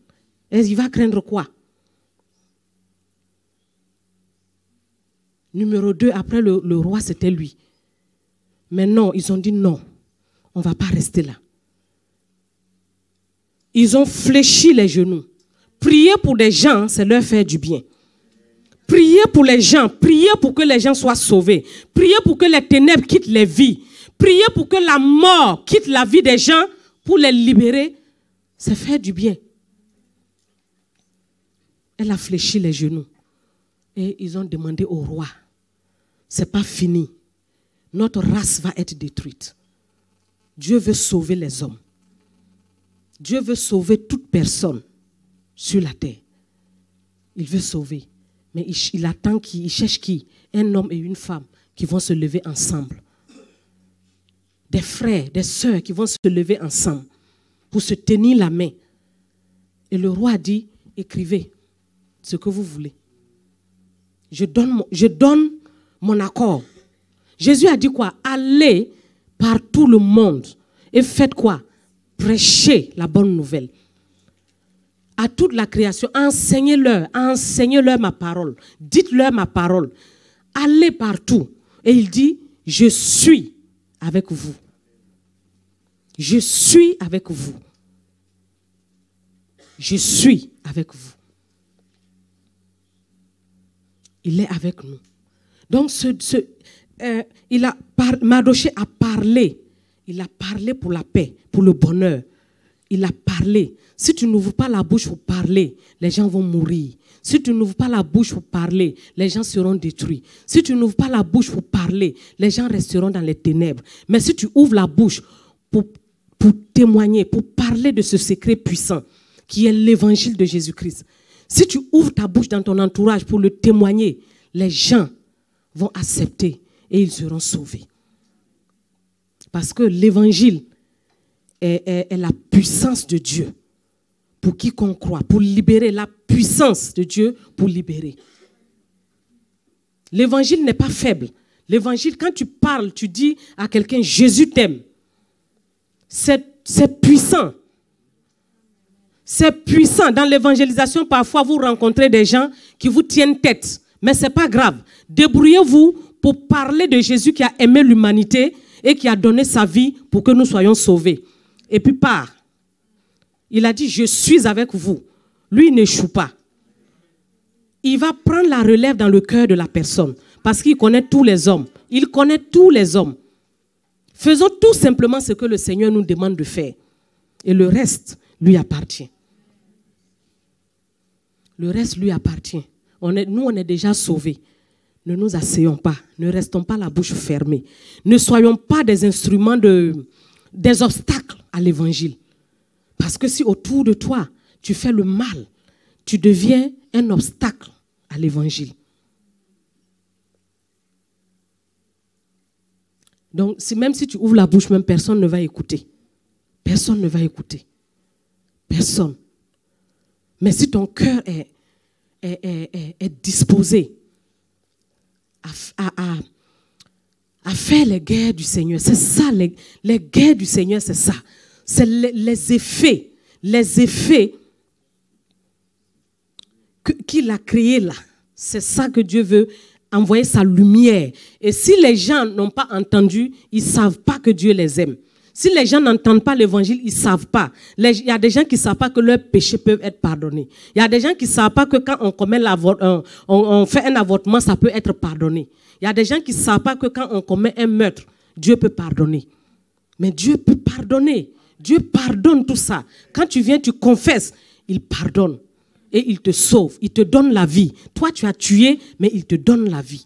Et il va craindre quoi? Numéro 2, après le roi, c'était lui. Mais non, ils ont dit non, on ne va pas rester là. Ils ont fléchi les genoux. Prier pour des gens, c'est leur faire du bien. Prier pour les gens, prier pour que les gens soient sauvés. Prier pour que les ténèbres quittent les vies. Prier pour que la mort quitte la vie des gens pour les libérer, c'est faire du bien. Elle a fléchi les genoux. Et ils ont demandé au roi, ce n'est pas fini. Notre race va être détruite. Dieu veut sauver les hommes. Dieu veut sauver toute personne sur la terre. Il veut sauver. Mais il attend il cherche qui? Un homme et une femme qui vont se lever ensemble. Des frères, des sœurs qui vont se lever ensemble pour se tenir la main. Et le roi dit, écrivez ce que vous voulez. Je donne mon accord. Jésus a dit quoi? Allez par tout le monde et faites quoi? Prêchez la bonne nouvelle. À toute la création, enseignez-leur ma parole. Dites-leur ma parole. Allez partout. Et il dit, je suis avec vous. Je suis avec vous. Je suis avec vous. Il est avec nous. Donc, Mardochée a parlé. Il a parlé pour la paix, pour le bonheur. Il a parlé. Si tu n'ouvres pas la bouche pour parler, les gens vont mourir. Si tu n'ouvres pas la bouche pour parler, les gens seront détruits. Si tu n'ouvres pas la bouche pour parler, les gens resteront dans les ténèbres. Mais si tu ouvres la bouche pour témoigner, pour parler de ce secret puissant qui est l'évangile de Jésus-Christ, si tu ouvres ta bouche dans ton entourage pour le témoigner, les gens vont accepter et ils seront sauvés. Parce que l'évangile est la puissance de Dieu pour quiconque croit, pour libérer, la puissance de Dieu pour libérer. L'évangile n'est pas faible. L'évangile, quand tu parles, tu dis à quelqu'un, Jésus t'aime. C'est puissant. C'est puissant. Dans l'évangélisation, parfois, vous rencontrez des gens qui vous tiennent tête. Mais ce n'est pas grave. Débrouillez-vous pour parler de Jésus qui a aimé l'humanité et qui a donné sa vie pour que nous soyons sauvés. Et puis part. Il a dit, je suis avec vous. Lui, il n'échoue pas. Il va prendre la relève dans le cœur de la personne. Parce qu'il connaît tous les hommes. Il connaît tous les hommes. Faisons tout simplement ce que le Seigneur nous demande de faire. Et le reste lui appartient. Le reste lui appartient. Nous, on est déjà sauvés. Ne nous asseyons pas. Ne restons pas la bouche fermée. Ne soyons pas des instruments des obstacles à l'évangile. Parce que si autour de toi, tu fais le mal, tu deviens un obstacle à l'évangile. Donc, même si tu ouvres la bouche, même personne ne va écouter. Personne ne va écouter. Personne. Mais si ton cœur est disposé à faire les guerres du Seigneur, c'est ça, les guerres du Seigneur, c'est ça. C'est les effets qu'il a créés là. C'est ça que Dieu veut, envoyer sa lumière. Et si les gens n'ont pas entendu, ils ne savent pas que Dieu les aime. Si les gens n'entendent pas l'évangile, ils ne savent pas. Il y a des gens qui ne savent pas que leurs péchés peuvent être pardonnés. Il y a des gens qui ne savent pas que quand on fait un avortement, ça peut être pardonné. Il y a des gens qui ne savent pas que quand on commet un meurtre, Dieu peut pardonner. Mais Dieu peut pardonner. Dieu pardonne tout ça. Quand tu viens, tu confesses, il pardonne. Et il te sauve. Il te donne la vie. Toi, tu as tué, mais il te donne la vie.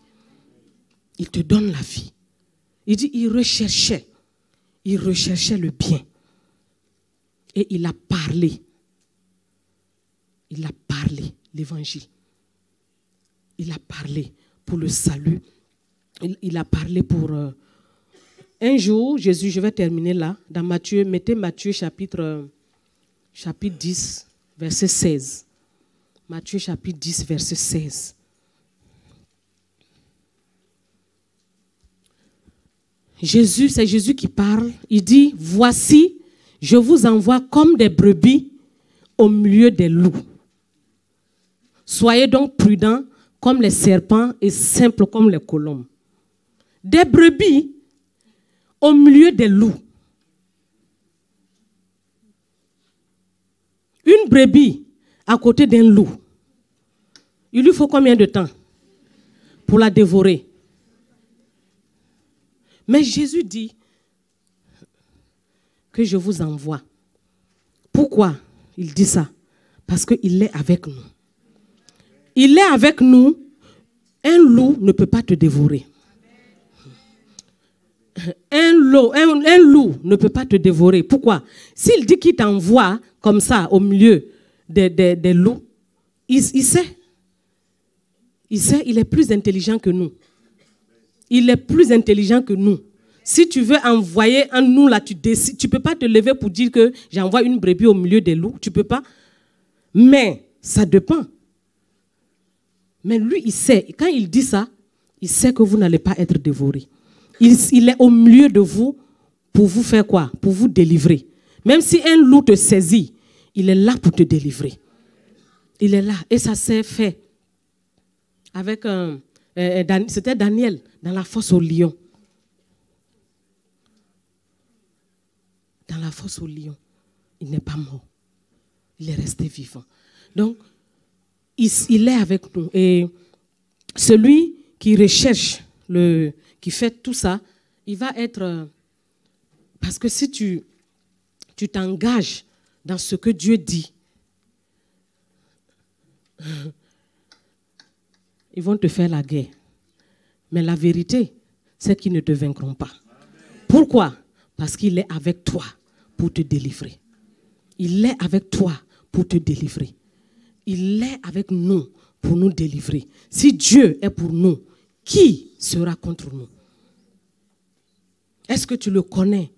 Il te donne la vie. Il dit, il recherchait le bien. Et il a parlé. Il a parlé, l'évangile. Il a parlé pour le salut. Il a parlé pour... Un jour, Jésus, je vais terminer là, dans Matthieu, mettez Matthieu chapitre 10, verset 16. Matthieu chapitre 10, verset 16. Jésus, c'est Jésus qui parle. Il dit, voici, je vous envoie comme des brebis au milieu des loups. Soyez donc prudents comme les serpents et simples comme les colombes. Des brebis au milieu des loups. Une brebis à côté d'un loup. Il lui faut combien de temps pour la dévorer? Mais Jésus dit que je vous envoie. Pourquoi il dit ça? Parce qu'il est avec nous. il est avec nous. Un loup ne peut pas te dévorer. Un loup ne peut pas te dévorer. Pourquoi? S'il dit qu'il t'envoie comme ça au milieu des loups, il sait. Il sait, il est plus intelligent que nous. Il est plus intelligent que nous. Si tu veux envoyer un loup là, tu ne peux pas te lever pour dire que j'envoie une brebis au milieu des loups. Tu ne peux pas. Mais ça dépend. Mais lui, il sait. Quand il dit ça, il sait que vous n'allez pas être dévoré. Il est au milieu de vous pour vous faire quoi? Pour vous délivrer. Même si un loup te saisit, il est là pour te délivrer. Il est là. Et ça s'est fait avec c'était Daniel dans la fosse au lion. Dans la fosse au lion. Il n'est pas mort. Il est resté vivant. Donc, il est avec nous. Et celui qui recherche, qui fait tout ça, il va être... parce que si tu t'engages dans ce que Dieu dit, ils vont te faire la guerre. Mais la vérité, c'est qu'ils ne te vaincront pas. Pourquoi? Parce qu'il est avec toi pour te délivrer. Il est avec toi pour te délivrer. Il est avec nous pour nous délivrer. Si Dieu est pour nous, qui sera contre nous? Est-ce que tu le connais?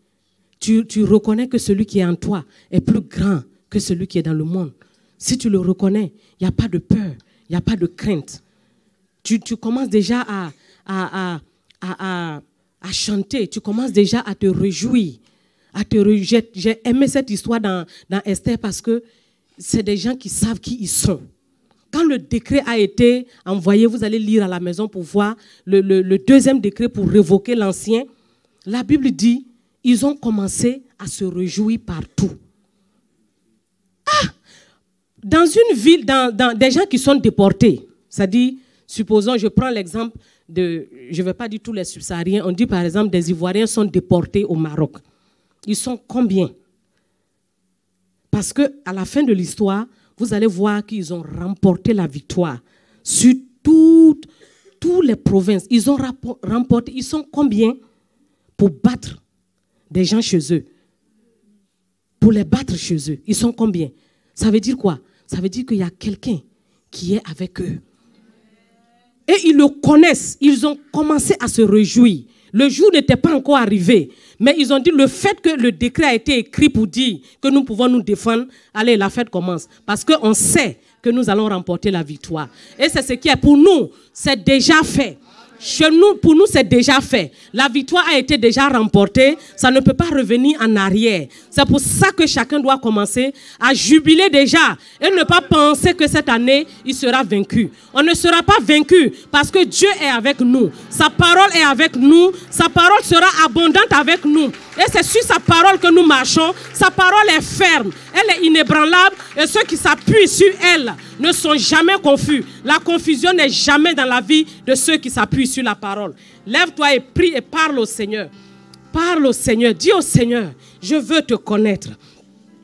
Tu reconnais que celui qui est en toi est plus grand que celui qui est dans le monde. Si tu le reconnais, il n'y a pas de peur, il n'y a pas de crainte. Tu commences déjà à chanter, tu commences déjà à te réjouir. J'ai aimé cette histoire dans Esther parce que c'est des gens qui savent qui ils sont. Quand le décret a été envoyé, vous allez lire à la maison pour voir le deuxième décret pour révoquer l'ancien. La Bible dit, ils ont commencé à se réjouir partout. Dans une ville, dans des gens qui sont déportés, c'est-à-dire, supposons, je prends l'exemple de, je ne vais pas dire tous les subsahariens, on dit par exemple des Ivoiriens sont déportés au Maroc. Ils sont combien? Parce qu'à la fin de l'histoire, vous allez voir qu'ils ont remporté la victoire sur toutes les provinces. Ils ont remporté, ils sont combien pour battre des gens chez eux? Pour les battre chez eux, ils sont combien? Ça veut dire quoi? Ça veut dire qu'il y a quelqu'un qui est avec eux. Et ils le connaissent. Ils ont commencé à se réjouir. Le jour n'était pas encore arrivé. Mais ils ont dit le fait que le décret a été écrit pour dire que nous pouvons nous défendre, allez, la fête commence. Parce qu'on sait que nous allons remporter la victoire. Et c'est ce qui est pour nous, c'est déjà fait. Chez nous, pour nous, c'est déjà fait. La victoire a été déjà remportée. Ça ne peut pas revenir en arrière. C'est pour ça que chacun doit commencer à jubiler déjà et ne pas penser que cette année, il sera vaincu. On ne sera pas vaincu parce que Dieu est avec nous. Sa parole est avec nous. Sa parole sera abondante avec nous. Et c'est sur sa parole que nous marchons. Sa parole est ferme. Elle est inébranlable. Et ceux qui s'appuient sur elle ne sont jamais confus. La confusion n'est jamais dans la vie de ceux qui s'appuient sur la parole. Lève-toi et prie et parle au Seigneur. Parle au Seigneur. Dis au Seigneur, je veux te connaître.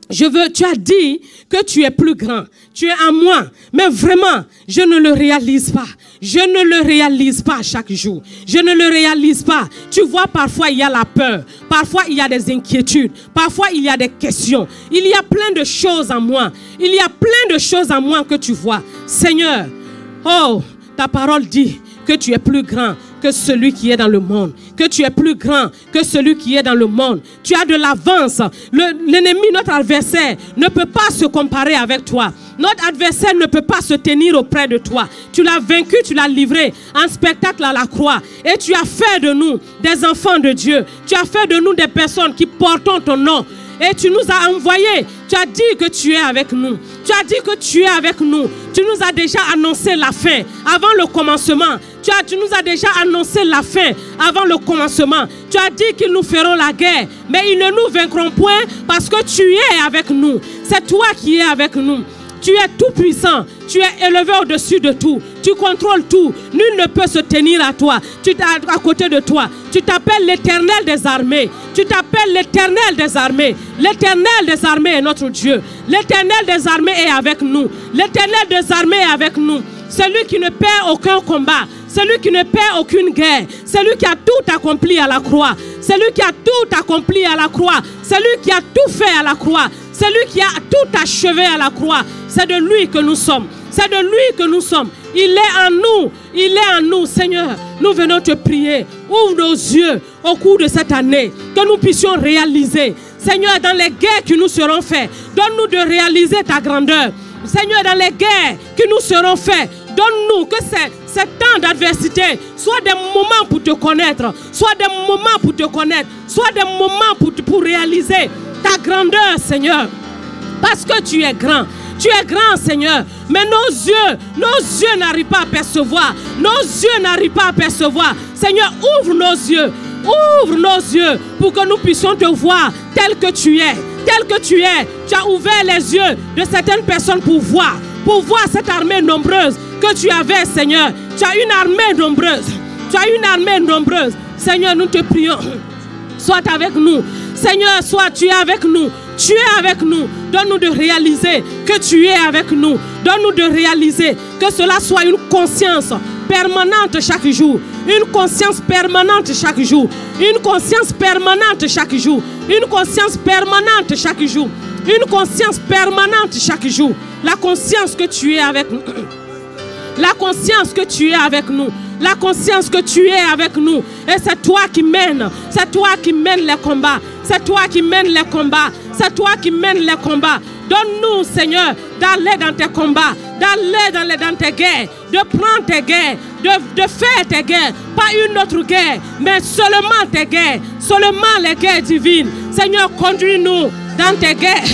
Tu as dit que tu es plus grand. Tu es en moi. Mais vraiment, je ne le réalise pas. Je ne le réalise pas chaque jour. Je ne le réalise pas. Tu vois, parfois il y a la peur. Parfois il y a des inquiétudes. Parfois il y a des questions. Il y a plein de choses en moi. Il y a plein de choses en moi que tu vois. Seigneur, oh, ta parole dit que tu es plus grand que celui qui est dans le monde. Que tu es plus grand que celui qui est dans le monde. Tu as de l'avance. L'ennemi, notre adversaire, ne peut pas se comparer avec toi. Notre adversaire ne peut pas se tenir auprès de toi. Tu l'as vaincu, tu l'as livré en spectacle à la croix. Et tu as fait de nous des enfants de Dieu. Tu as fait de nous des personnes qui portons ton nom. Et tu nous as envoyés. Tu as dit que tu es avec nous. Tu as dit que tu es avec nous. Tu nous as déjà annoncé la fin avant le commencement. Tu nous as déjà annoncé la fin avant le commencement. Tu as dit qu'ils nous feront la guerre. Mais ils ne nous vaincront point parce que tu es avec nous. C'est toi qui es avec nous. Tu es tout puissant. Tu es élevé au-dessus de tout. Tu contrôles tout. Nul ne peut se tenir à toi. À côté de toi. Tu t'appelles l'Éternel des armées. Tu t'appelles l'Éternel des armées. L'Éternel des armées est notre Dieu. L'Éternel des armées est avec nous. L'Éternel des armées est avec nous. celui qui ne perd aucun combat, celui qui ne perd aucune guerre, celui qui a tout accompli à la croix, celui qui a tout accompli à la croix, celui qui a tout fait à la croix, celui qui a tout achevé à la croix. C'est de lui que nous sommes. C'est de lui que nous sommes. Il est en nous. Il est en nous, Seigneur. Nous venons te prier. Ouvre nos yeux au cours de cette année. Que nous puissions réaliser. Seigneur, dans les guerres qui nous seront faites, donne-nous de réaliser ta grandeur. Seigneur, dans les guerres qui nous seront faites, donne-nous que ces temps d'adversité soient des moments pour te connaître. Soit des moments pour te connaître. Soit des moments pour réaliser ta grandeur, Seigneur. Parce que tu es grand. Tu es grand, Seigneur. Mais nos yeux n'arrivent pas à percevoir. Nos yeux n'arrivent pas à percevoir. Seigneur, ouvre nos yeux. Ouvre nos yeux pour que nous puissions te voir tel que tu es. Tel que tu es. Tu as ouvert les yeux de certaines personnes pour voir cette armée nombreuse que tu avais, Seigneur. Tu as une armée nombreuse. Tu as une armée nombreuse. Seigneur, nous te prions. Sois avec nous. Seigneur, tu es avec nous. Tu es avec nous. Donne-nous de réaliser que tu es avec nous. Donne-nous de réaliser que cela soit une conscience permanente chaque jour. Une conscience permanente chaque jour. Une conscience permanente chaque jour. Une conscience permanente chaque jour. Une conscience permanente chaque jour. La conscience que tu es avec nous. La conscience que tu es avec nous. La conscience que tu es avec nous. Et c'est toi qui mènes. C'est toi qui mènes les combats. C'est toi qui mènes les combats. C'est toi qui mènes les combats. Donne-nous, Seigneur, d'aller dans tes combats, d'aller dans tes guerres, de prendre tes guerres, de faire tes guerres. Pas une autre guerre, mais seulement tes guerres. Seulement les guerres divines. Seigneur, conduis-nous dans tes guerres.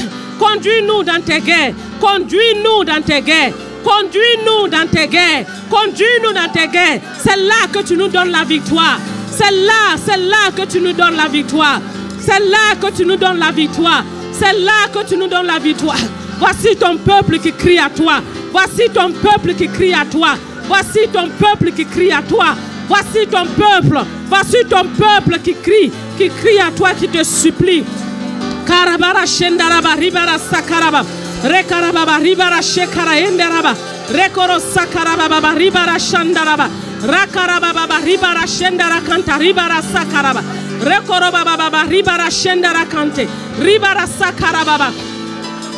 Conduis-nous dans tes guerres. Conduis-nous dans tes guerres. Conduis-nous dans tes guerres. Conduis-nous dans tes guerres. C'est là que tu nous donnes la victoire. C'est là que tu nous donnes la victoire. C'est là que tu nous donnes la victoire. C'est là que tu nous donnes la victoire. Voici ton peuple qui crie à toi. Voici ton peuple qui crie à toi. Voici ton peuple qui crie à toi. Voici ton peuple. Voici ton peuple qui crie à toi, qui te supplie. Karabara shendaraba ribara sakaraba. Rekarababa ribara shekara enderaba. Rekoro sakarababa ribara shandaraba. Rakarababa ribara shendara kanta ribara sakaraba. Rekorobaba ribara shendara kante. Ribara sakarababa.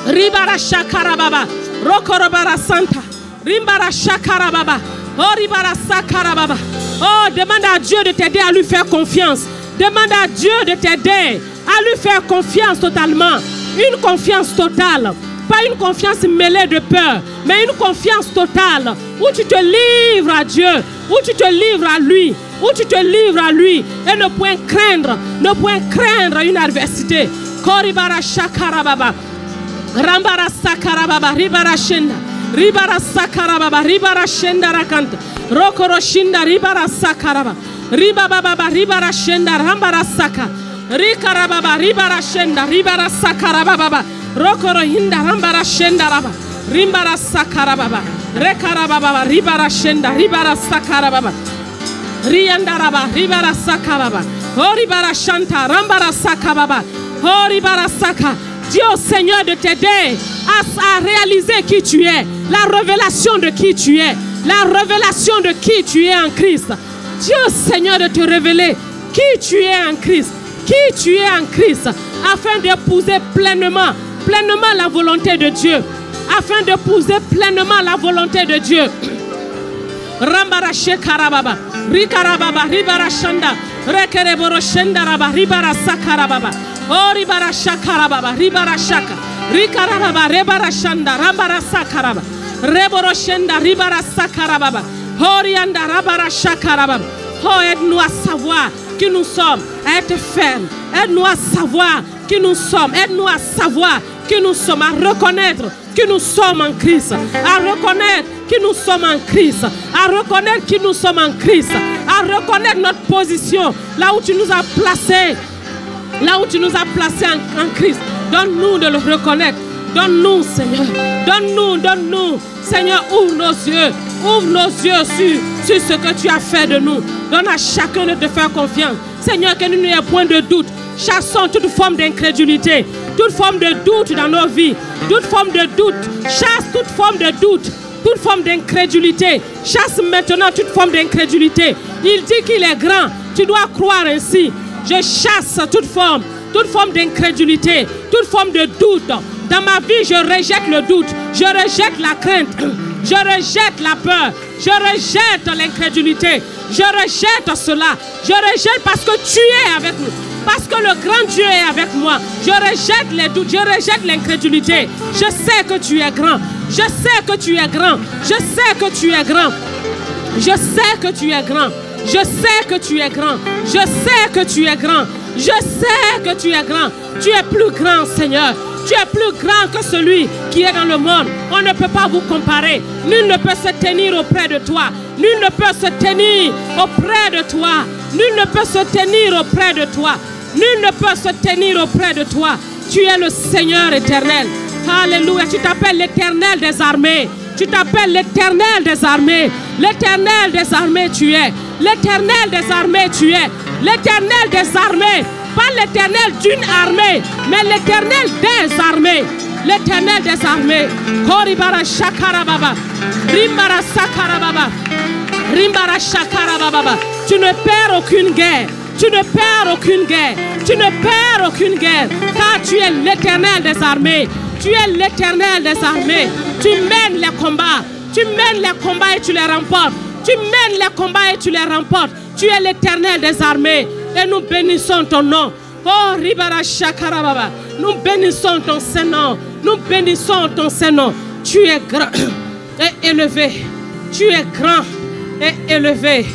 Ribara shakarababa. Rokorobara santa. Ribara shakarababa. Oh ribara sakarababa. Oh, demande à Dieu de t'aider à lui faire confiance. Demande à Dieu de t'aider à lui faire confiance totalement. Une confiance totale. Pas une confiance mêlée de peur, mais une confiance totale. Où tu te livres à Dieu. Où tu te livres à lui. Où tu te livres à lui. Et ne point craindre une adversité. Koribara shakarababa. Rambara sakarababa. Ribara shenda. Ribara sakarababa. Ribara shenda rakanta. Rokoro shinda. Ribara sakaraba. Ribababa. Ribara shenda. Rambara saka. Rikarababa. Ribara shenda. Ribara sakarababa. Rokoro hinda. Rambara shenda raba. Rimbara sakarababa. Rekarababa. Ribara shenda. Ribara sakarababa. Riandaraba. Ribara sakaraba. Horibara shanta. Rambara sakababa. Horibara saka. Dieu Seigneur de t'aider à réaliser qui tu es. La révélation de qui tu es. La révélation de qui tu es en Christ. Dieu Seigneur de te révéler qui tu es en Christ. Qui tu es en Christ. Afin d'épouser pleinement la volonté de Dieu. Afin d'épouser pleinement la volonté de Dieu. Rambara shekarababa. Rikarababa. Ribara shanda. Rekereboro shendaraba. Ribara sakarababa. Oh ribara shakarababa. Ribara shaka. Rikarababa. Rebara shanda. Rambara sakaraba. Reboro shenda. Ribara sakarababa. Oh rianda. Rabara shakarababa. Oh, aide-nous à savoir qui nous sommes, à être fermes. Aide-nous à savoir qui nous sommes. Aide-nous à savoir qui nous sommes, à reconnaître qui nous sommes en Christ. À reconnaître qui nous sommes en Christ. À reconnaître qui nous sommes en Christ. À reconnaître notre position, là où tu nous as placés. Là où tu nous as placés en Christ. Donne-nous de le reconnaître. Donne-nous, Seigneur. Donne-nous. Seigneur, ouvre nos yeux. Ouvre nos yeux sur ce que tu as fait de nous. Donne à chacun de te faire confiance. Seigneur, que nous n'ayons point de doute. Chassons toute forme d'incrédulité. Toute forme de doute dans nos vies. Toute forme de doute. Chasse toute forme de doute. toute forme d'incrédulité. Chasse maintenant toute forme d'incrédulité. Il dit qu'il est grand. Tu dois croire ainsi. Je chasse toute forme d'incrédulité, toute forme de doute. Dans ma vie, je rejette le doute. Je rejette la crainte. Je rejette la peur. Je rejette l'incrédulité. Je rejette cela. Je rejette parce que tu es avec nous. Parce que le grand Dieu est avec moi. Je rejette les doutes. Je rejette l'incrédulité. Je sais que tu es grand. Je sais que tu es grand. Je sais que tu es grand. Je sais que tu es grand. Je sais que tu es grand. Je sais que tu es grand. Je sais que tu es grand. Tu es plus grand, Seigneur. Tu es plus grand que celui qui est dans le monde. On ne peut pas vous comparer. Nul ne peut se tenir auprès de toi. Nul ne peut se tenir auprès de toi. Nul ne peut se tenir auprès de toi. Nul ne peut se tenir auprès de toi. Tu es le Seigneur éternel. Alléluia. Tu t'appelles l'Éternel des armées. Tu t'appelles l'Éternel des armées. L'Éternel des armées, tu es. L'Éternel des armées, tu es. L'Éternel des armées. Pas l'Éternel d'une armée, mais l'Éternel des armées. L'Éternel des armées. Koribara shakarababa. Rimbara sakarababa. Rimbara shakarababa. Tu ne perds aucune guerre. Tu ne perds aucune guerre. Tu ne perds aucune guerre. Car tu es l'Éternel des armées. Tu es l'Éternel des armées. Tu mènes les combats. Tu mènes les combats et tu les remportes. Tu mènes les combats et tu les remportes. Tu es l'Éternel des armées. Et nous bénissons ton nom. Oh, Ribara Shakarababa. Nous bénissons ton Saint-Nom. Nous bénissons ton Saint-Nom. Tu es grand et élevé. Tu es grand et élevé.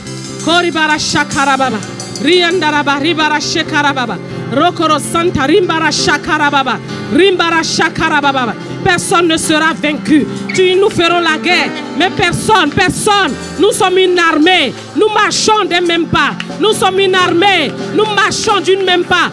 Koribara Shakarababa. Riandaraba, Ribara Shakarababa. Rokoro Santa, Rimbara Shakarababa. Rimbara Shakarababa. Personne ne sera vaincu. Nous ferons la guerre. Mais personne. Nous sommes une armée. Nous marchons d'un même pas. Nous sommes une armée. Nous marchons d'un même pas.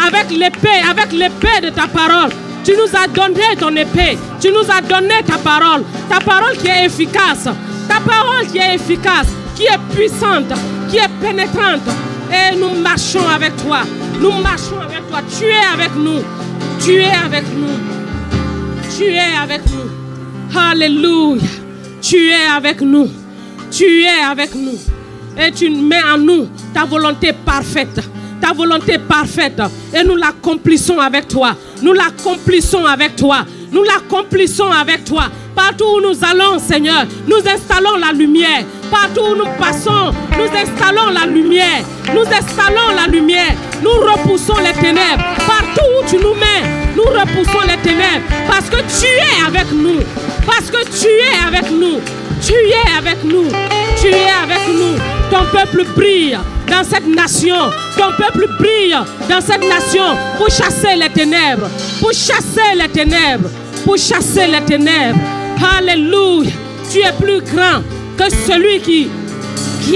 Avec l'épée de ta parole. Tu nous as donné ton épée. Tu nous as donné ta parole. Ta parole qui est efficace. Ta parole qui est efficace. Qui est puissante. Qui est pénétrante. Et nous marchons avec toi. Nous marchons avec toi. Tu es avec nous. Tu es avec nous. Tu es avec nous. Alléluia. Tu es avec nous. Tu es avec nous. Et tu mets en nous ta volonté parfaite. Ta volonté parfaite. Et nous l'accomplissons avec toi. Nous l'accomplissons avec toi. Nous l'accomplissons avec toi. Partout où nous allons, Seigneur, nous installons la lumière. Partout où nous passons, nous installons la lumière. Nous installons la lumière. Nous repoussons les ténèbres. Partout où tu nous mets, nous repoussons les ténèbres. Parce que tu es avec nous. Parce que tu es avec nous. Tu es avec nous. Tu es avec nous. Ton peuple brille dans cette nation. Ton peuple brille dans cette nation pour chasser les ténèbres. Pour chasser les ténèbres. Pour chasser les ténèbres. Alléluia. Tu es plus grand que celui qui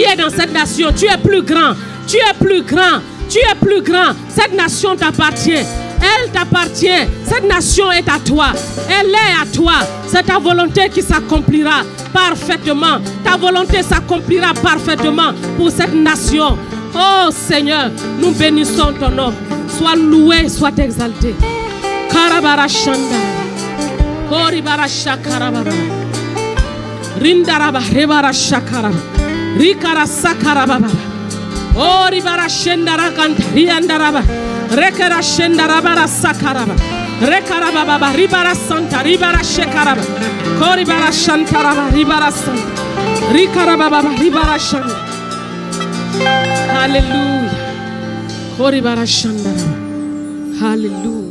est dans cette nation. Tu es plus grand. Tu es plus grand. Tu es plus grand. Cette nation t'appartient. Elle t'appartient. Cette nation est à toi. Elle est à toi. C'est ta volonté qui s'accomplira parfaitement. Ta volonté s'accomplira parfaitement pour cette nation. Oh Seigneur, nous bénissons ton nom. Sois loué, sois exalté. Karabara Shanda. Koribara Shakarabara. Rindaraba, Rebara Shakaraba. Rikara Sakarababa. Oh, Ribara Shendara Kanta, Riandaraba. Rekara Shendarabara Sakaraba. Rekarababa, Ribara Santa, Ribara Shekaraba. Koribara Shantaraba, Ribara Santa. Rikarababa, Ribara Shanda. Hallelujah. Koribara Shandaraba. Hallelujah.